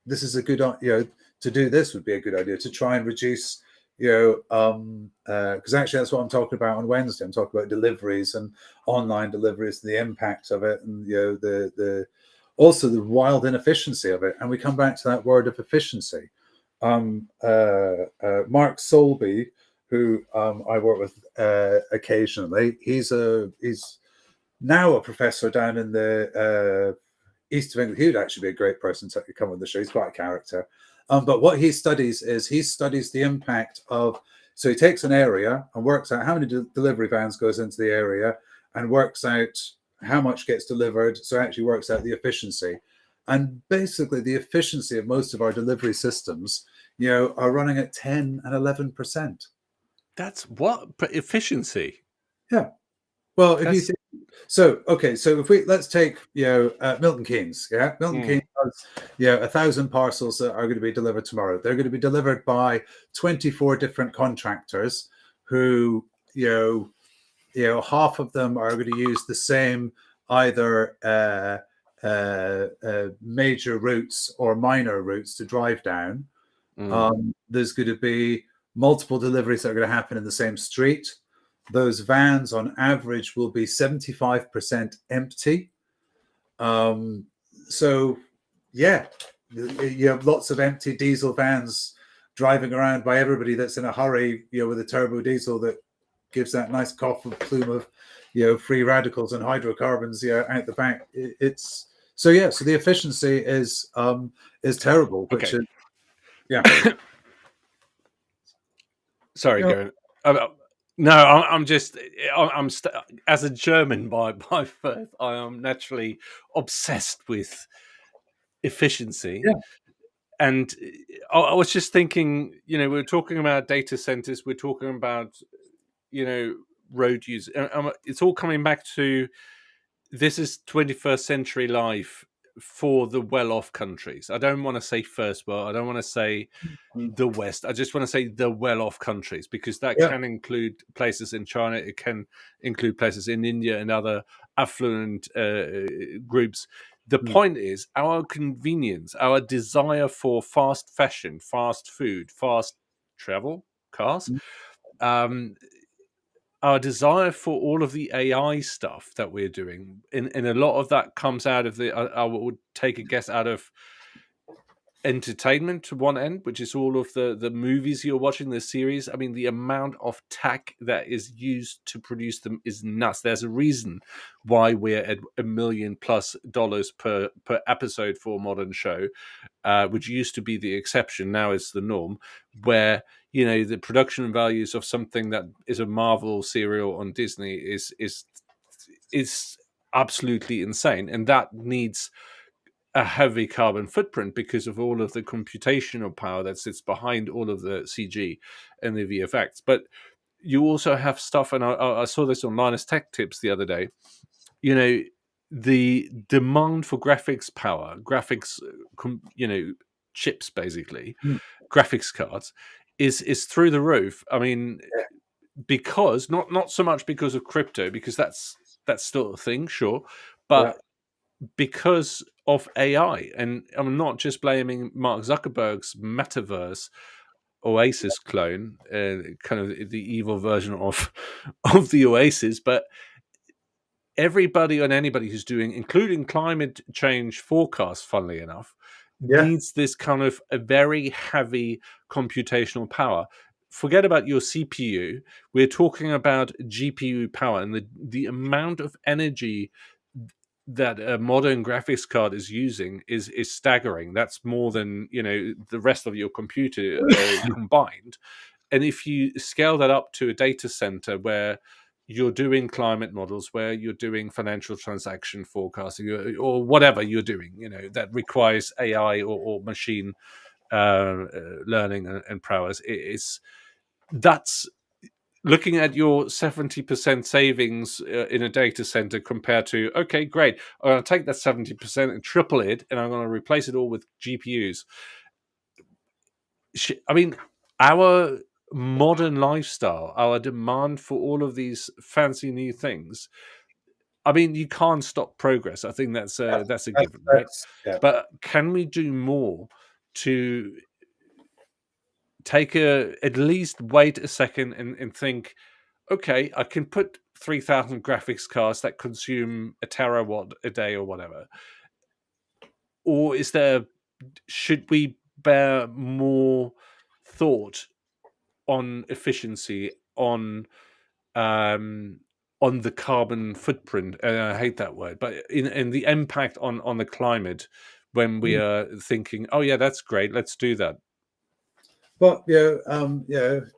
Speaker 2: this is a good, to do this would be a good idea, to try and reduce, because actually that's what I'm talking about on Wednesday. I'm talking about deliveries and online deliveries and the impact of it, and the also the wild inefficiency of it. And we come back to that word of efficiency. Mark Solby, who I work with occasionally, he's now a professor down in the east of England. He would actually be a great person to come on the show. He's quite a character. But what he studies is the impact of, so he takes an area and works out how many delivery vans goes into the area and works out how much gets delivered. So actually works out the efficiency. And basically the efficiency of most of our delivery systems, are running at 10 and 11%.
Speaker 1: That's what efficiency?
Speaker 2: Yeah. Well, if you think so, okay. So if let's take Milton Keynes. Yeah, Milton Keynes has 1,000 parcels that are going to be delivered tomorrow. They're going to be delivered by 24 different contractors who half of them are going to use the same either major routes or minor routes to drive down. There's going to be multiple deliveries that are going to happen in the same street. Those vans on average will be 75% empty. So yeah, you have lots of empty diesel vans driving around by everybody that's in a hurry, with a turbo diesel that gives that nice cough of plume of free radicals and hydrocarbons out the back. It's so the efficiency is terrible, which is
Speaker 1: sorry, go on. No, I'm just as a German by birth, I am naturally obsessed with efficiency.
Speaker 2: Yeah.
Speaker 1: And I was just thinking, we're talking about data centers, we're talking about, road use. It's all coming back to, this is 21st century life for the well-off countries. I don't want to say first world. I don't want to say the West. I just want to say the well-off countries, because that can include places in China. It can include places in India and other affluent groups. The point is, our convenience, our desire for fast fashion, fast food, fast travel, cars, our desire for all of the AI stuff that we're doing, and a lot of that comes out of I would take a guess, out of entertainment to one end, which is all of the movies you're watching, the series. I mean, the amount of tech that is used to produce them is nuts. There's a reason why we're at $1 million+ per episode for a modern show, which used to be the exception, now is the norm, where the production values of something that is a Marvel serial on Disney is absolutely insane, and that needs a heavy carbon footprint because of all of the computational power that sits behind all of the CG and the VFX. But you also have stuff, and I saw this on Linus Tech Tips the other day, the demand for graphics power, chips, basically, graphics cards, is through the roof. I mean, because not so much because of crypto, because that's still a thing, sure, but because of AI. And I'm not just blaming Mark Zuckerberg's metaverse Oasis clone, kind of the evil version of the Oasis, but everybody and anybody who's doing, including climate change forecasts, funnily enough,
Speaker 2: Yeah.
Speaker 1: needs this kind of a very heavy computational power. Forget about your CPU. We're talking about GPU power, and the amount of energy that a modern graphics card is using is staggering. That's more than the rest of your computer combined. And if you scale that up to a data center where you're doing climate models, where you're doing financial transaction forecasting, or whatever you're doing, that requires AI or machine learning and prowess, that's looking at your 70% savings in a data center compared to, okay, great, I'm going to take that 70% and triple it, and I'm going to replace it all with GPUs. I mean, our modern lifestyle, our demand for all of these fancy new things. I mean, you can't stop progress. I think that's a given, right?
Speaker 2: Yeah.
Speaker 1: But can we do more to at least wait a second and think, okay, I can put 3,000 graphics cards that consume a terawatt a day or whatever. Or should we bear more thought on efficiency, on the carbon footprint? And I hate that word, but in the impact on the climate when we are thinking, oh yeah, that's great, let's do that.
Speaker 2: But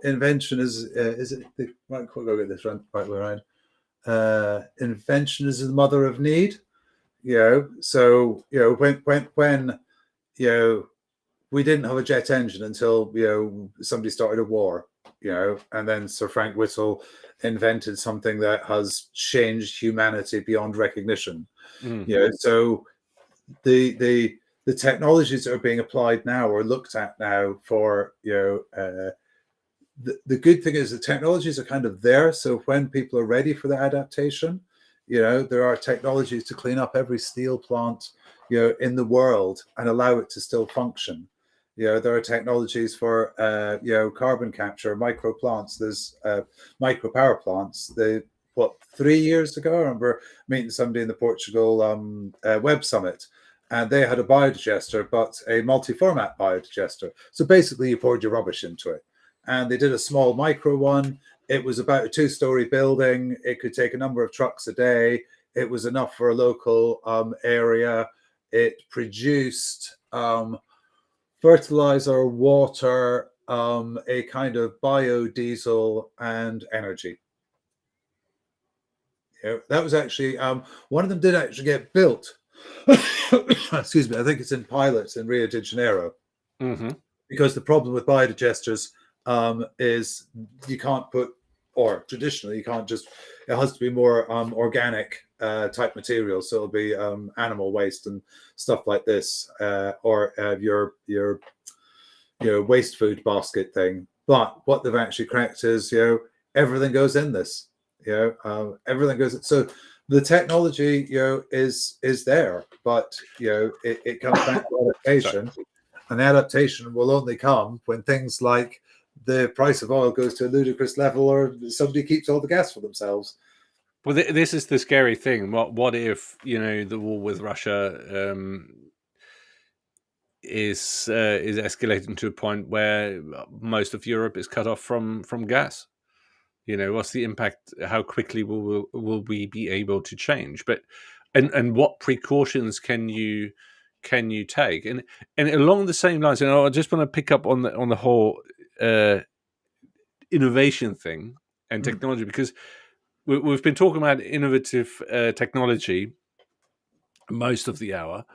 Speaker 2: invention is it? Right, go get this right way around. Invention is the mother of need. So when we didn't have a jet engine until somebody started a war, and then Sir Frank Whittle invented something that has changed humanity beyond recognition. So the technologies that are being applied now or looked at now for the good thing is the technologies are kind of there. So when people are ready for the adaptation, there are technologies to clean up every steel plant in the world and allow it to still function. There are technologies for carbon capture, micro plants. There's micro power plants. 3 years ago, I remember meeting somebody in the Portugal Web Summit, and they had a biodigester, but a multi-format biodigester. So basically, you poured your rubbish into it, and they did a small micro one. It was about a 2-story building. It could take a number of trucks a day. It was enough for a local area. It produced fertilizer, water, a kind of biodiesel, and energy. That was actually one of them did actually get built. Excuse me. I think it's in pilots in Rio de Janeiro.
Speaker 1: Mm-hmm.
Speaker 2: Because the problem with biodigesters is you can't put, or traditionally you can't just, it has to be more organic type material. So it'll be animal waste and stuff like this, or your waste food basket thing. But what they've actually cracked is everything goes in this. Everything goes. So the technology is there, but it comes back to adaptation. And adaptation will only come when things like the price of oil goes to a ludicrous level, or somebody keeps all the gas for themselves.
Speaker 1: Well, this is the scary thing. What if the war with Russia is escalating to a point where most of Europe is cut off from gas? What's the impact? How quickly will we be able to change? But and what precautions can you take? And along the same lines, I just want to pick up on the whole innovation thing and technology, because we've been talking about innovative technology most of the hour,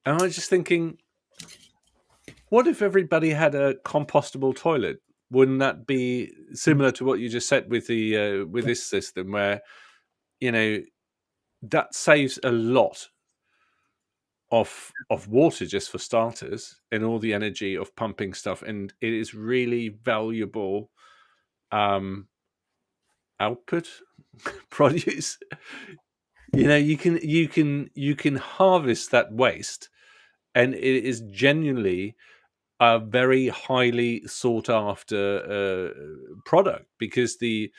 Speaker 1: and I was just thinking, what if everybody had a compostable toilet? Wouldn't that be similar to what you just said with the with this system, where that saves a lot of water, just for starters, and all the energy of pumping stuff, and it is really valuable output produce. You can harvest that waste, and it is genuinely a very highly sought after product, because the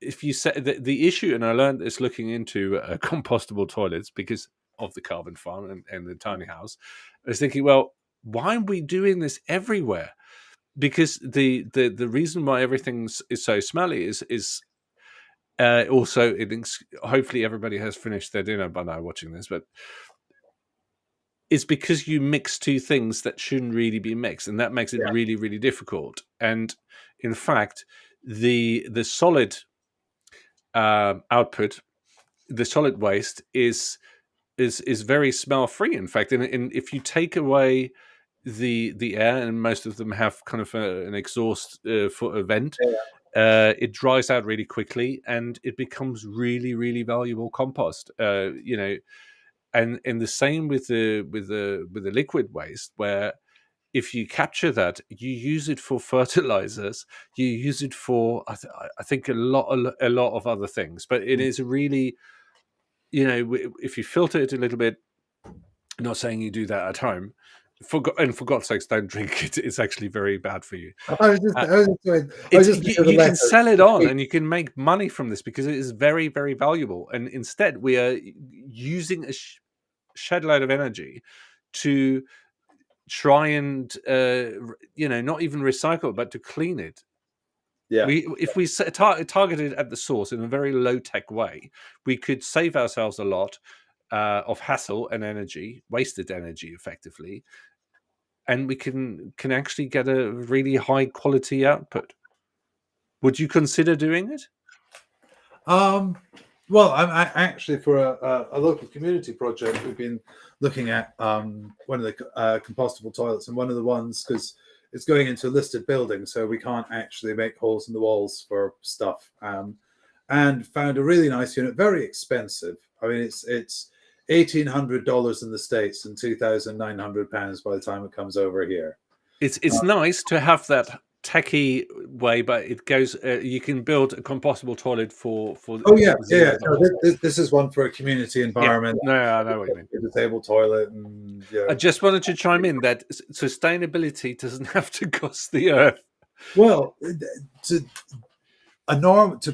Speaker 1: if you say the issue, and I learned this looking into compostable toilets because of the carbon farm and the tiny house, I was thinking, well, why are we doing this everywhere? Because the reason why everything is so smelly is also, hopefully everybody has finished their dinner by now watching this, but it's because you mix two things that shouldn't really be mixed, and that makes it really, really difficult. And in fact, the solid output, the solid waste is very smell free. In fact, and if you take away the air, and most of them have kind of an exhaust for a vent, it dries out really quickly, and it becomes really, really valuable compost. And the same with the liquid waste, where if you capture that, you use it for fertilizers, you use it for I think a lot of other things. But it is really, if you filter it a little bit, not saying you do that at home, for God's sakes, don't drink it. It's actually very bad for you. You can sell it on, and you can make money from this because it is very, very valuable. And instead, we are using a shed load of energy to try and not even recycle, but to clean it. If we targeted at the source in a very low tech way, we could save ourselves a lot of hassle and energy, wasted energy, effectively, and we can actually get a really high quality output. Would you consider doing it?
Speaker 2: Well, I'm actually, for a local community project, we've been looking at one of the compostable toilets, and one of the ones, because it's going into a listed building, so we can't actually make holes in the walls for stuff, and found a really nice unit, very expensive. I mean, it's $1,800 in the States and £2,900 by the time it comes over here.
Speaker 1: It's nice to have that techie way, but it goes. You can build a compostable toilet for.
Speaker 2: Oh yeah. No, this is one for a community environment.
Speaker 1: Yeah. No, I know what you mean.
Speaker 2: A disabled toilet, and
Speaker 1: I just wanted to chime in that sustainability doesn't have to cost the earth.
Speaker 2: Well, to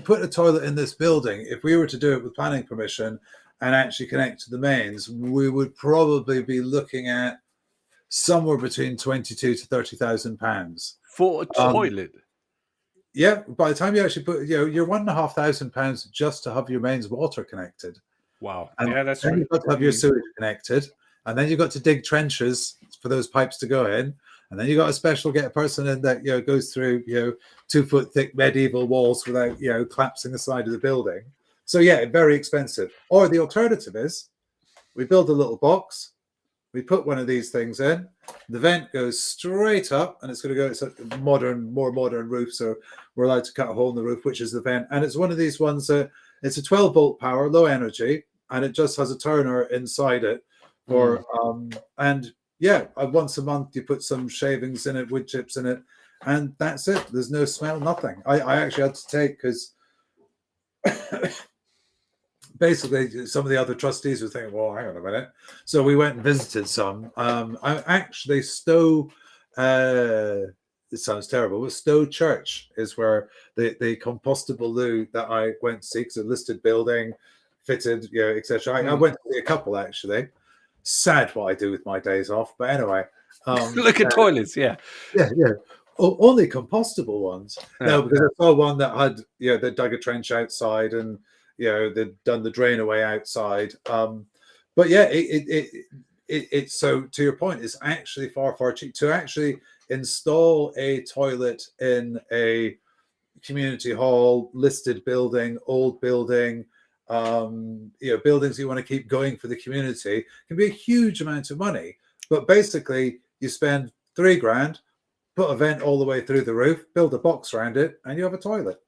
Speaker 2: put a toilet in this building, if we were to do it with planning permission and actually connect to the mains, we would probably be looking at somewhere between £22,000 to £30,000
Speaker 1: for a toilet.
Speaker 2: Yeah, by the time you actually put, you're £1,500 just to have your mains water connected.
Speaker 1: Wow.
Speaker 2: And
Speaker 1: yeah, that's
Speaker 2: then
Speaker 1: right.
Speaker 2: You've got to have your sewage connected, and then you've got to dig trenches for those pipes to go in, and then you got to get a person in that goes through 2-foot thick medieval walls without collapsing the side of the building. So yeah, very expensive. Or the alternative is we build a little box, we put one of these things in, the vent goes straight up, and it's going to go. It's a more modern roof, so we're allowed to cut a hole in the roof, which is the vent. And it's one of these ones that it's a 12-volt power, low energy, and it just has a turner inside it for and once a month you put some shavings in it, wood chips in it, and that's it. There's no smell, nothing. I actually had to take, because basically some of the other trustees were thinking, well, hang on a minute. So we went and visited some. I actually Stowe, it sounds terrible, but Stowe Church is where the compostable loo that I went to see, because a listed building, fitted, etc. I went to see a couple, actually. Sad what I do with my days off, but anyway.
Speaker 1: Look at toilets, yeah.
Speaker 2: Only compostable ones. Yeah. No, because I saw one that had, they dug a trench outside, and they'd done the drain away outside. But yeah, it's so, to your point, it's actually far cheap to actually install a toilet in a community hall, listed building, old building. Buildings you want to keep going for the community can be a huge amount of money. But basically, you spend $3,000, put a vent all the way through the roof, build a box around it, and you have a toilet.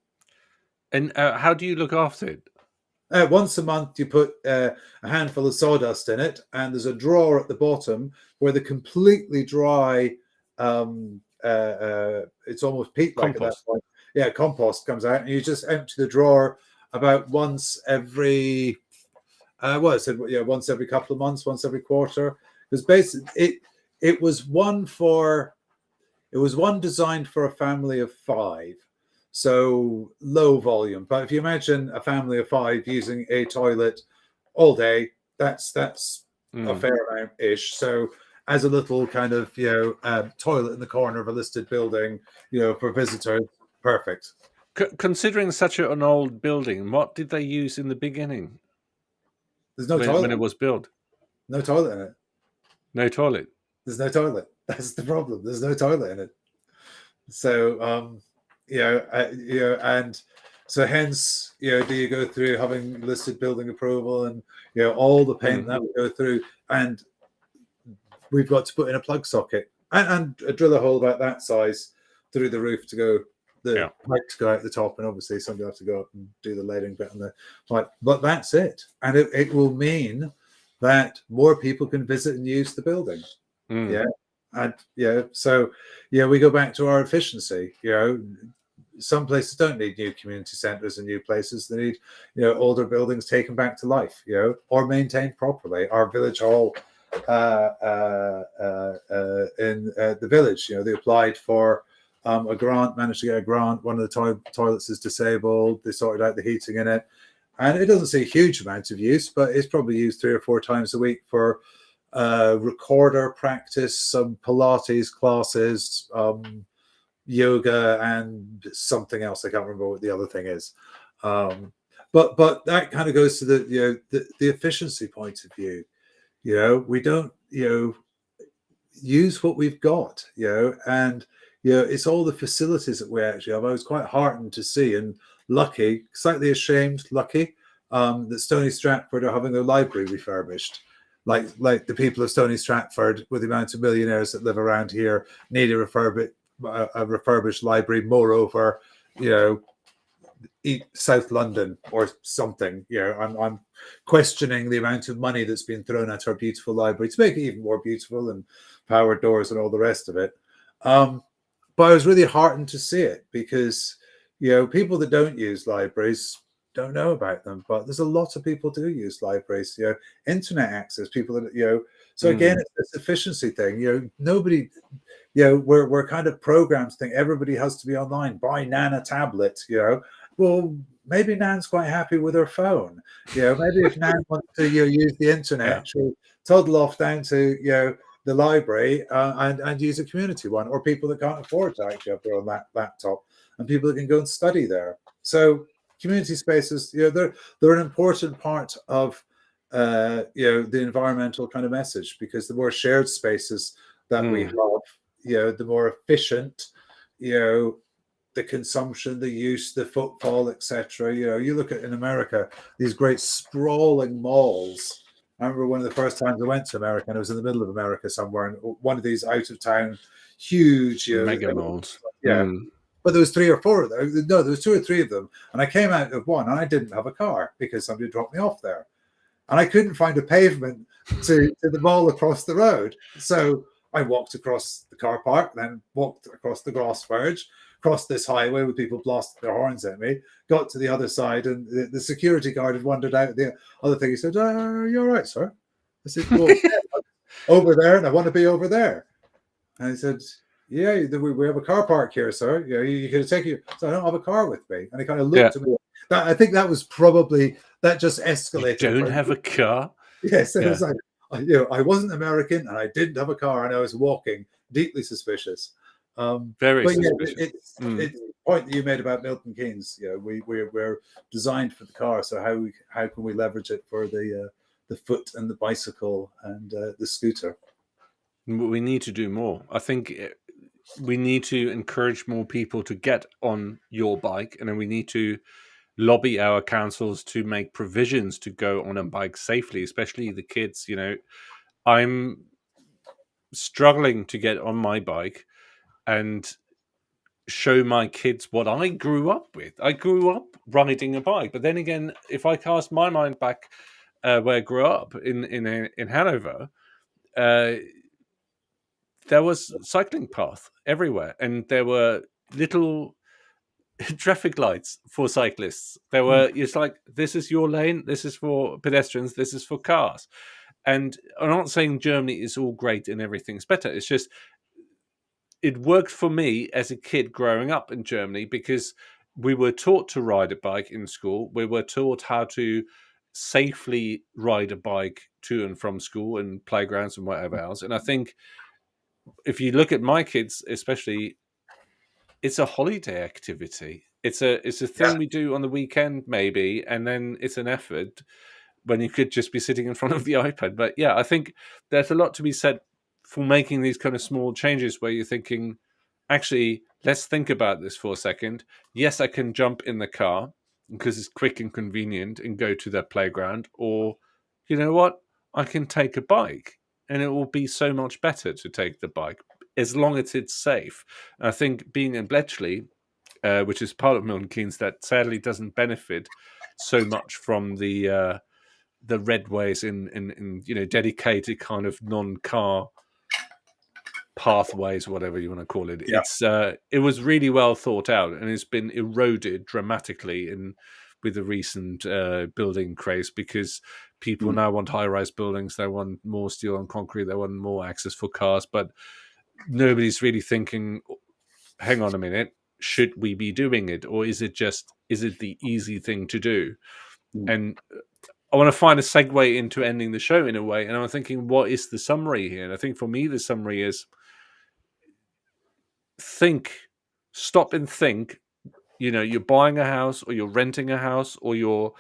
Speaker 1: And how do you look after it?
Speaker 2: Once a month, you put a handful of sawdust in it, and there's a drawer at the bottom where the completely dry, it's almost peat-like at that point. Yeah, compost comes out, and you just empty the drawer about once every, once every couple of months, once every quarter. Because basically, it was one designed for a family of 5. so low volume. But if you imagine a family of 5 using a toilet all day, that's a
Speaker 1: Mm.
Speaker 2: fair amount ish. So as a little kind of toilet in the corner of a listed building, for visitors, perfect.
Speaker 1: Considering such an old building, what did they use in the beginning
Speaker 2: There's no
Speaker 1: when
Speaker 2: toilet,
Speaker 1: it was built?
Speaker 2: no toilet in it.
Speaker 1: No toilet.
Speaker 2: There's no toilet. That's the problem. There's no toilet in it. So and so hence, do you go through having listed building approval and all the pain that we go through, and we've got to put in a plug socket and drill a hole about that size through the roof to go the pipes go out the top, and obviously somebody will have to go up and do the lighting bit on the pipe. But that's it, and it will mean that more people can visit and use the building. Yeah. And so we go back to our efficiency. Some places don't need new community centres and new places. They need older buildings taken back to life, or maintained properly. Our village hall in the village, they applied for a grant, managed to get a grant. One of the toilets is disabled. They sorted out the heating in it, and it doesn't see a huge amount of use, but it's probably used 3 or 4 times a week for recorder practice, some Pilates classes, yoga, and something else. I can't remember what the other thing is. But that kind of goes to the efficiency point of view. We don't use what we've got. And it's all the facilities that we actually have. I was quite heartened to see and lucky, slightly ashamed, lucky that Stony Stratford are having their library refurbished. Like the people of Stony Stratford, with the amount of millionaires that live around here, need a refurbished library. Moreover, South London or something. I'm questioning the amount of money that's been thrown at our beautiful library to make it even more beautiful, and powered doors and all the rest of it. But I was really heartened to see it, because people that don't use libraries don't know about them, but there's a lot of people do use libraries. Internet access, people that so again, it's this efficiency thing. Nobody, we're kind of programmed to think everybody has to be online. Buy Nan a tablet. Well, maybe Nan's quite happy with her phone. Maybe if Nan wants to use the internet, she'll toddle off down to the library and use a community one, or people that can't afford to actually have their own laptop, and people that can go and study there. So community spaces, they're an important part of the environmental kind of message, because the more shared spaces that we have, the more efficient, the consumption, the use, the footfall, etc. You look at in America, these great sprawling malls. I remember one of the first times I went to America, and I was in the middle of America somewhere, and one of these out of town, huge,
Speaker 1: mega malls.
Speaker 2: But there was 3 or 4 of them. No, there was 2 or 3 of them. And I came out of one, and I didn't have a car because somebody dropped me off there. And I couldn't find a pavement to the mall across the road. So I walked across the car park, then walked across the grass verge, crossed this highway with people blasting their horns at me, got to the other side, and the security guard had wandered out the other thing. He said, "Are you all right, sir?" I said, "Well, over there, and I want to be over there." And he said, "Yeah, we have a car park here, sir. You could take you." So I don't have a car with me. And he kind of looked at me. I think that was probably, that just escalated.
Speaker 1: You don't have a car?
Speaker 2: Yes. It was like, I wasn't American, and I didn't have a car, and I was walking. Deeply suspicious.
Speaker 1: Very
Speaker 2: suspicious. It's
Speaker 1: Mm.
Speaker 2: the point that you made about Milton Keynes. We're designed for the car. So how can we leverage it for the foot and the bicycle and the scooter?
Speaker 1: We need to do more. I think we need to encourage more people to get on your bike, and then we need to lobby our councils to make provisions to go on a bike safely, especially the kids. I'm struggling to get on my bike and show my kids what I grew up with. I grew up riding a bike, but then again, if I cast my mind back where I grew up in Hanover, there was cycling path everywhere, and there were little traffic lights for cyclists. There were, it's like, this is your lane, this is for pedestrians, this is for cars. And I'm not saying Germany is all great and everything's better. It's just, it worked for me as a kid growing up in Germany, because we were taught to ride a bike in school. We were taught how to safely ride a bike to and from school and playgrounds and whatever else. And I think if you look at my kids, especially, it's a holiday activity. It's a thing we do on the weekend, maybe, and then it's an effort when you could just be sitting in front of the iPad. But yeah, I think there's a lot to be said for making these kind of small changes where you're thinking, actually, let's think about this for a second. Yes, I can jump in the car because it's quick and convenient and go to that playground, or you know what, I can take a bike, and it will be so much better to take the bike as long as it's safe. I think being in Bletchley, which is part of Milton Keynes, that sadly doesn't benefit so much from the redways in dedicated kind of non-car pathways, whatever you want to call it. It was really well thought out, and it's been eroded dramatically with the recent building craze, because people now want high-rise buildings, they want more steel and concrete, they want more access for cars, but nobody's really thinking, hang on a minute, should we be doing it, or is it the easy thing to do? And I want to find a segue into ending the show in a way, and I'm thinking, what is the summary here? And I think for me the summary is stop and think. You're buying a house, or you're renting a house, or you're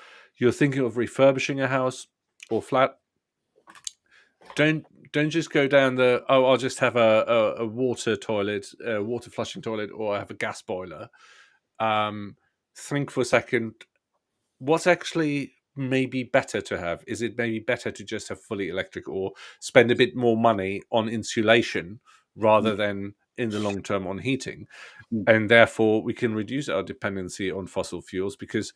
Speaker 1: thinking of refurbishing a house or flat. Don't just go down I'll just have a water toilet, a water flushing toilet, or I have a gas boiler. Think for a second, what's actually maybe better to have? Is it maybe better to just have fully electric, or spend a bit more money on insulation rather than in the long term on heating? And therefore we can reduce our dependency on fossil fuels, because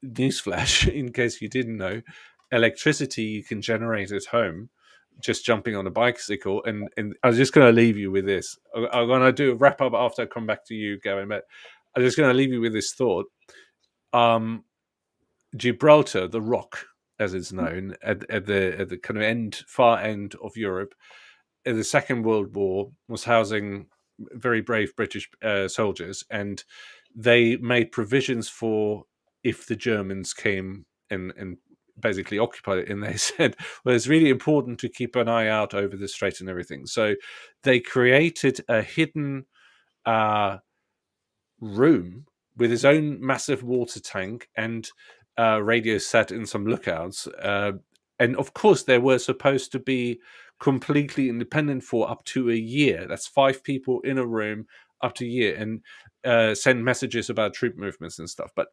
Speaker 1: newsflash, in case you didn't know, electricity you can generate at home just jumping on a bicycle. And I was just going to leave you with this. I'm going to do a wrap up after I come back to you, Gavin, but I'm just going to leave you with this thought. Gibraltar, the Rock, as it's known, at the kind of far end of Europe, in the Second World War, was housing very brave British soldiers, and they made provisions for if the Germans came and basically occupied it. And they said, well, it's really important to keep an eye out over the strait and everything. So they created a hidden room with his own massive water tank and radio set in some lookouts. And of course, they were supposed to be completely independent for up to a year. That's 5 people in a room up to a year, and send messages about troop movements and stuff. But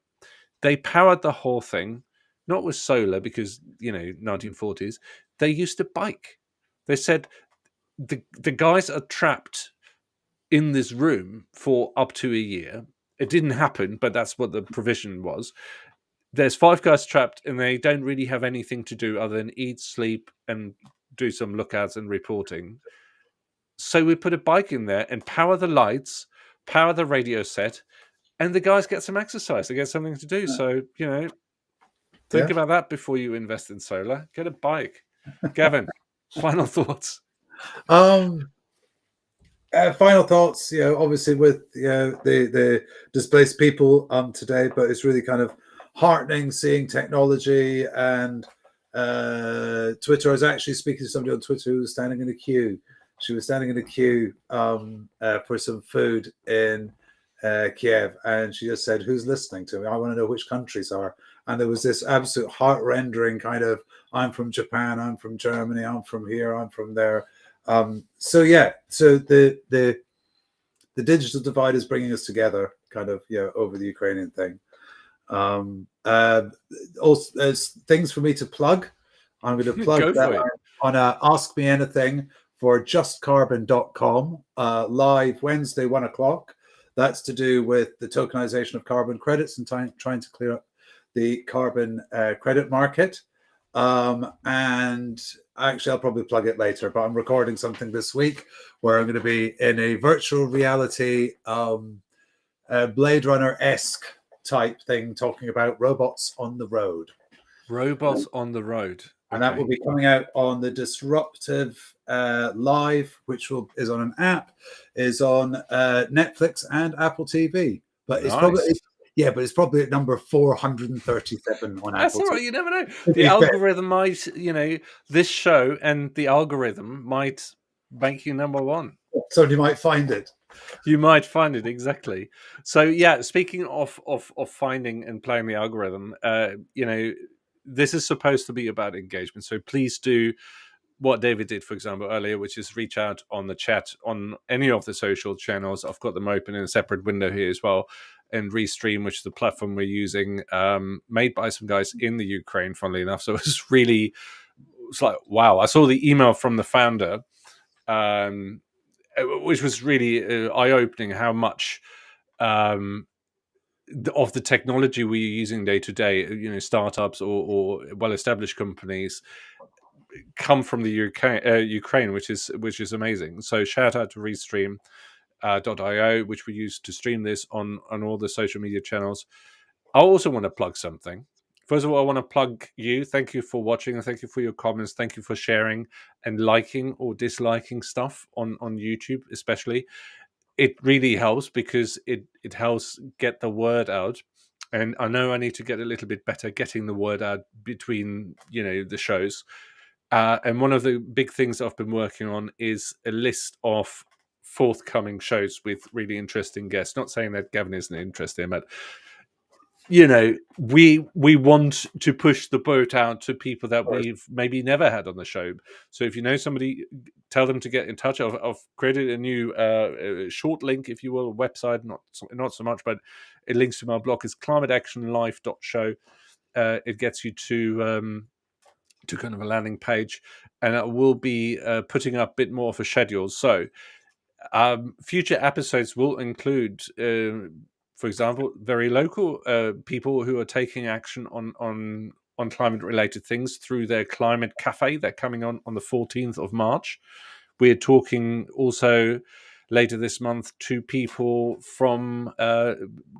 Speaker 1: they powered the whole thing, not with solar, because 1940s. They used a bike. They said the guys are trapped in this room for up to a year. It didn't happen, but that's what the provision was. There's 5 guys trapped, and they don't really have anything to do other than eat, sleep, and do some lookouts and reporting. So we put a bike in there and power the lights, power the radio set, and the guys get some exercise. They get something to do. So, think about that before you invest in solar. Get a bike. Gavin, final thoughts?
Speaker 2: Final thoughts, obviously with the displaced people today, but it's really kind of heartening seeing technology and Twitter. I was actually speaking to somebody on Twitter who was standing in a queue. She was standing in a queue for some food in Kiev, and she just said, "Who's listening to me? I want to know which countries are." And there was this absolute heart-rendering kind of, "I'm from Japan, I'm from Germany, I'm from here, I'm from there." So the digital divide is bringing us together, kind of, over the Ukrainian thing. Also, there's things for me to plug. I'm going to plug that on Ask Me Anything for justcarbon.com, live Wednesday, 1:00. That's to do with the tokenization of carbon credits and trying to clear up the carbon credit market. And actually, I'll probably plug it later, but I'm recording something this week where I'm going to be in a virtual reality Blade Runner-esque type thing, talking about robots on the road.
Speaker 1: Robots on the road.
Speaker 2: And that will be coming out on the Disruptive Live, which is on an app, is on Netflix and Apple TV. But it's Yeah, but it's probably at number 437 on
Speaker 1: That's
Speaker 2: Apple
Speaker 1: all
Speaker 2: TV.
Speaker 1: right. You never know.
Speaker 2: To
Speaker 1: The
Speaker 2: be fair.
Speaker 1: algorithm might, this show and the algorithm might make you number one.
Speaker 2: Somebody might find it.
Speaker 1: You might find it exactly. So yeah, speaking of finding and playing the algorithm, this is supposed to be about engagement. So please do what David did, for example, earlier, which is reach out on the chat on any of the social channels. I've got them open in a separate window here as well. And Restream, which is the platform we're using, made by some guys in the Ukraine, funnily enough. So it's like, wow. I saw the email from the founder, which was really eye-opening how much of the technology we're using day to day, startups or well-established companies come from the Ukraine, which is amazing. So shout out to Restream.io, which we use to stream this on all the social media channels. I also want to plug something. First of all, I want to plug you. Thank you for watching and thank you for your comments. Thank you for sharing and liking or disliking stuff on YouTube, especially. It really helps because it helps get the word out. And I know I need to get a little bit better getting the word out between, the shows. And one of the big things I've been working on is a list of forthcoming shows with really interesting guests. Not saying that Gavin isn't interesting, but we want to push the boat out to people that we've maybe never had on the show. So if you know somebody, tell them to get in touch. I've created a new short link, if you will, a website, not so much, but it links to my blog. It's climateactionlife.show. It gets you to kind of a landing page, and I will be putting up a bit more of a schedule. So future episodes will include, for example, very local people who are taking action on climate related things through their climate cafe. They're coming on the 14th of March. We're talking also later this month to people from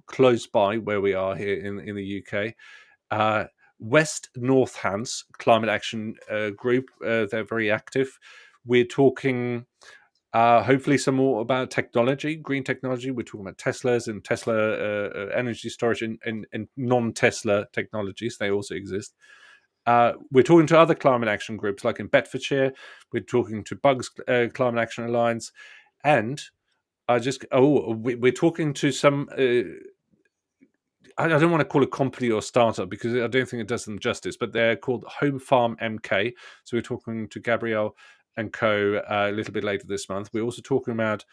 Speaker 1: close by where we are here in the UK. West Northants Climate Action Group. They're very active. We're talking hopefully some more about technology, green technology. We're talking about Teslas and Tesla energy storage and non-Tesla technologies. They also exist. We're talking to other climate action groups, like in Bedfordshire. We're talking to Bugs Climate Action Alliance. And we're talking to some... I don't want to call it company or startup because I don't think it does them justice, but they're called Home Farm MK. So we're talking to Gabrielle and co a little bit later this month. We're also talking about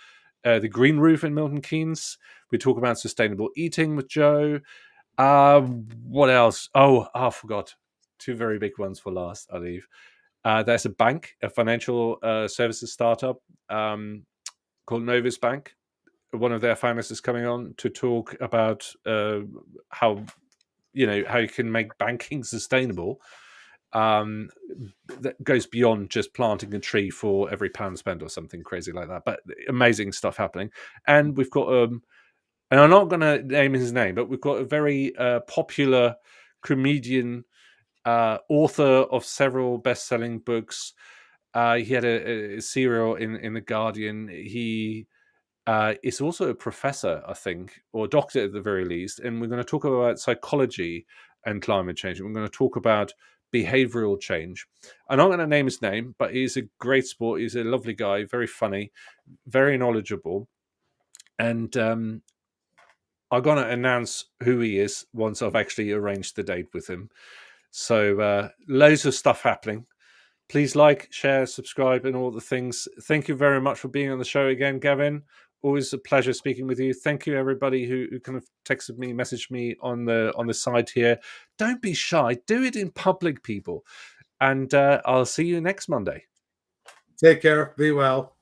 Speaker 1: the Green Roof in Milton Keynes. We're talking about sustainable eating with Joe. What else? I forgot. Two very big ones for last, I leave. There's a bank, a financial services startup called Novus Bank. One of their founders is coming on to talk about how you can make banking sustainable. That goes beyond just planting a tree for every pound spent or something crazy like that. But amazing stuff happening. And we've got and I'm not going to name his name, but we've got a very popular comedian, author of several best-selling books. He had a serial in the Guardian. He is also a professor, I think, or doctor at the very least. And we're going to talk about psychology and climate change. And we're going to talk about behavioral change. I'm not going to name his name, but he's a great sport. He's a lovely guy, very funny, very knowledgeable. And I'm going to announce who he is once I've actually arranged the date with him. So loads of stuff happening. Please like, share, subscribe, and all the things. Thank you very much for being on the show again, Gavin. Always a pleasure speaking with you. Thank you, everybody who kind of texted me, messaged me on the side here. Don't be shy. Do it in public, people. And I'll see you next Monday.
Speaker 2: Take care. Be well.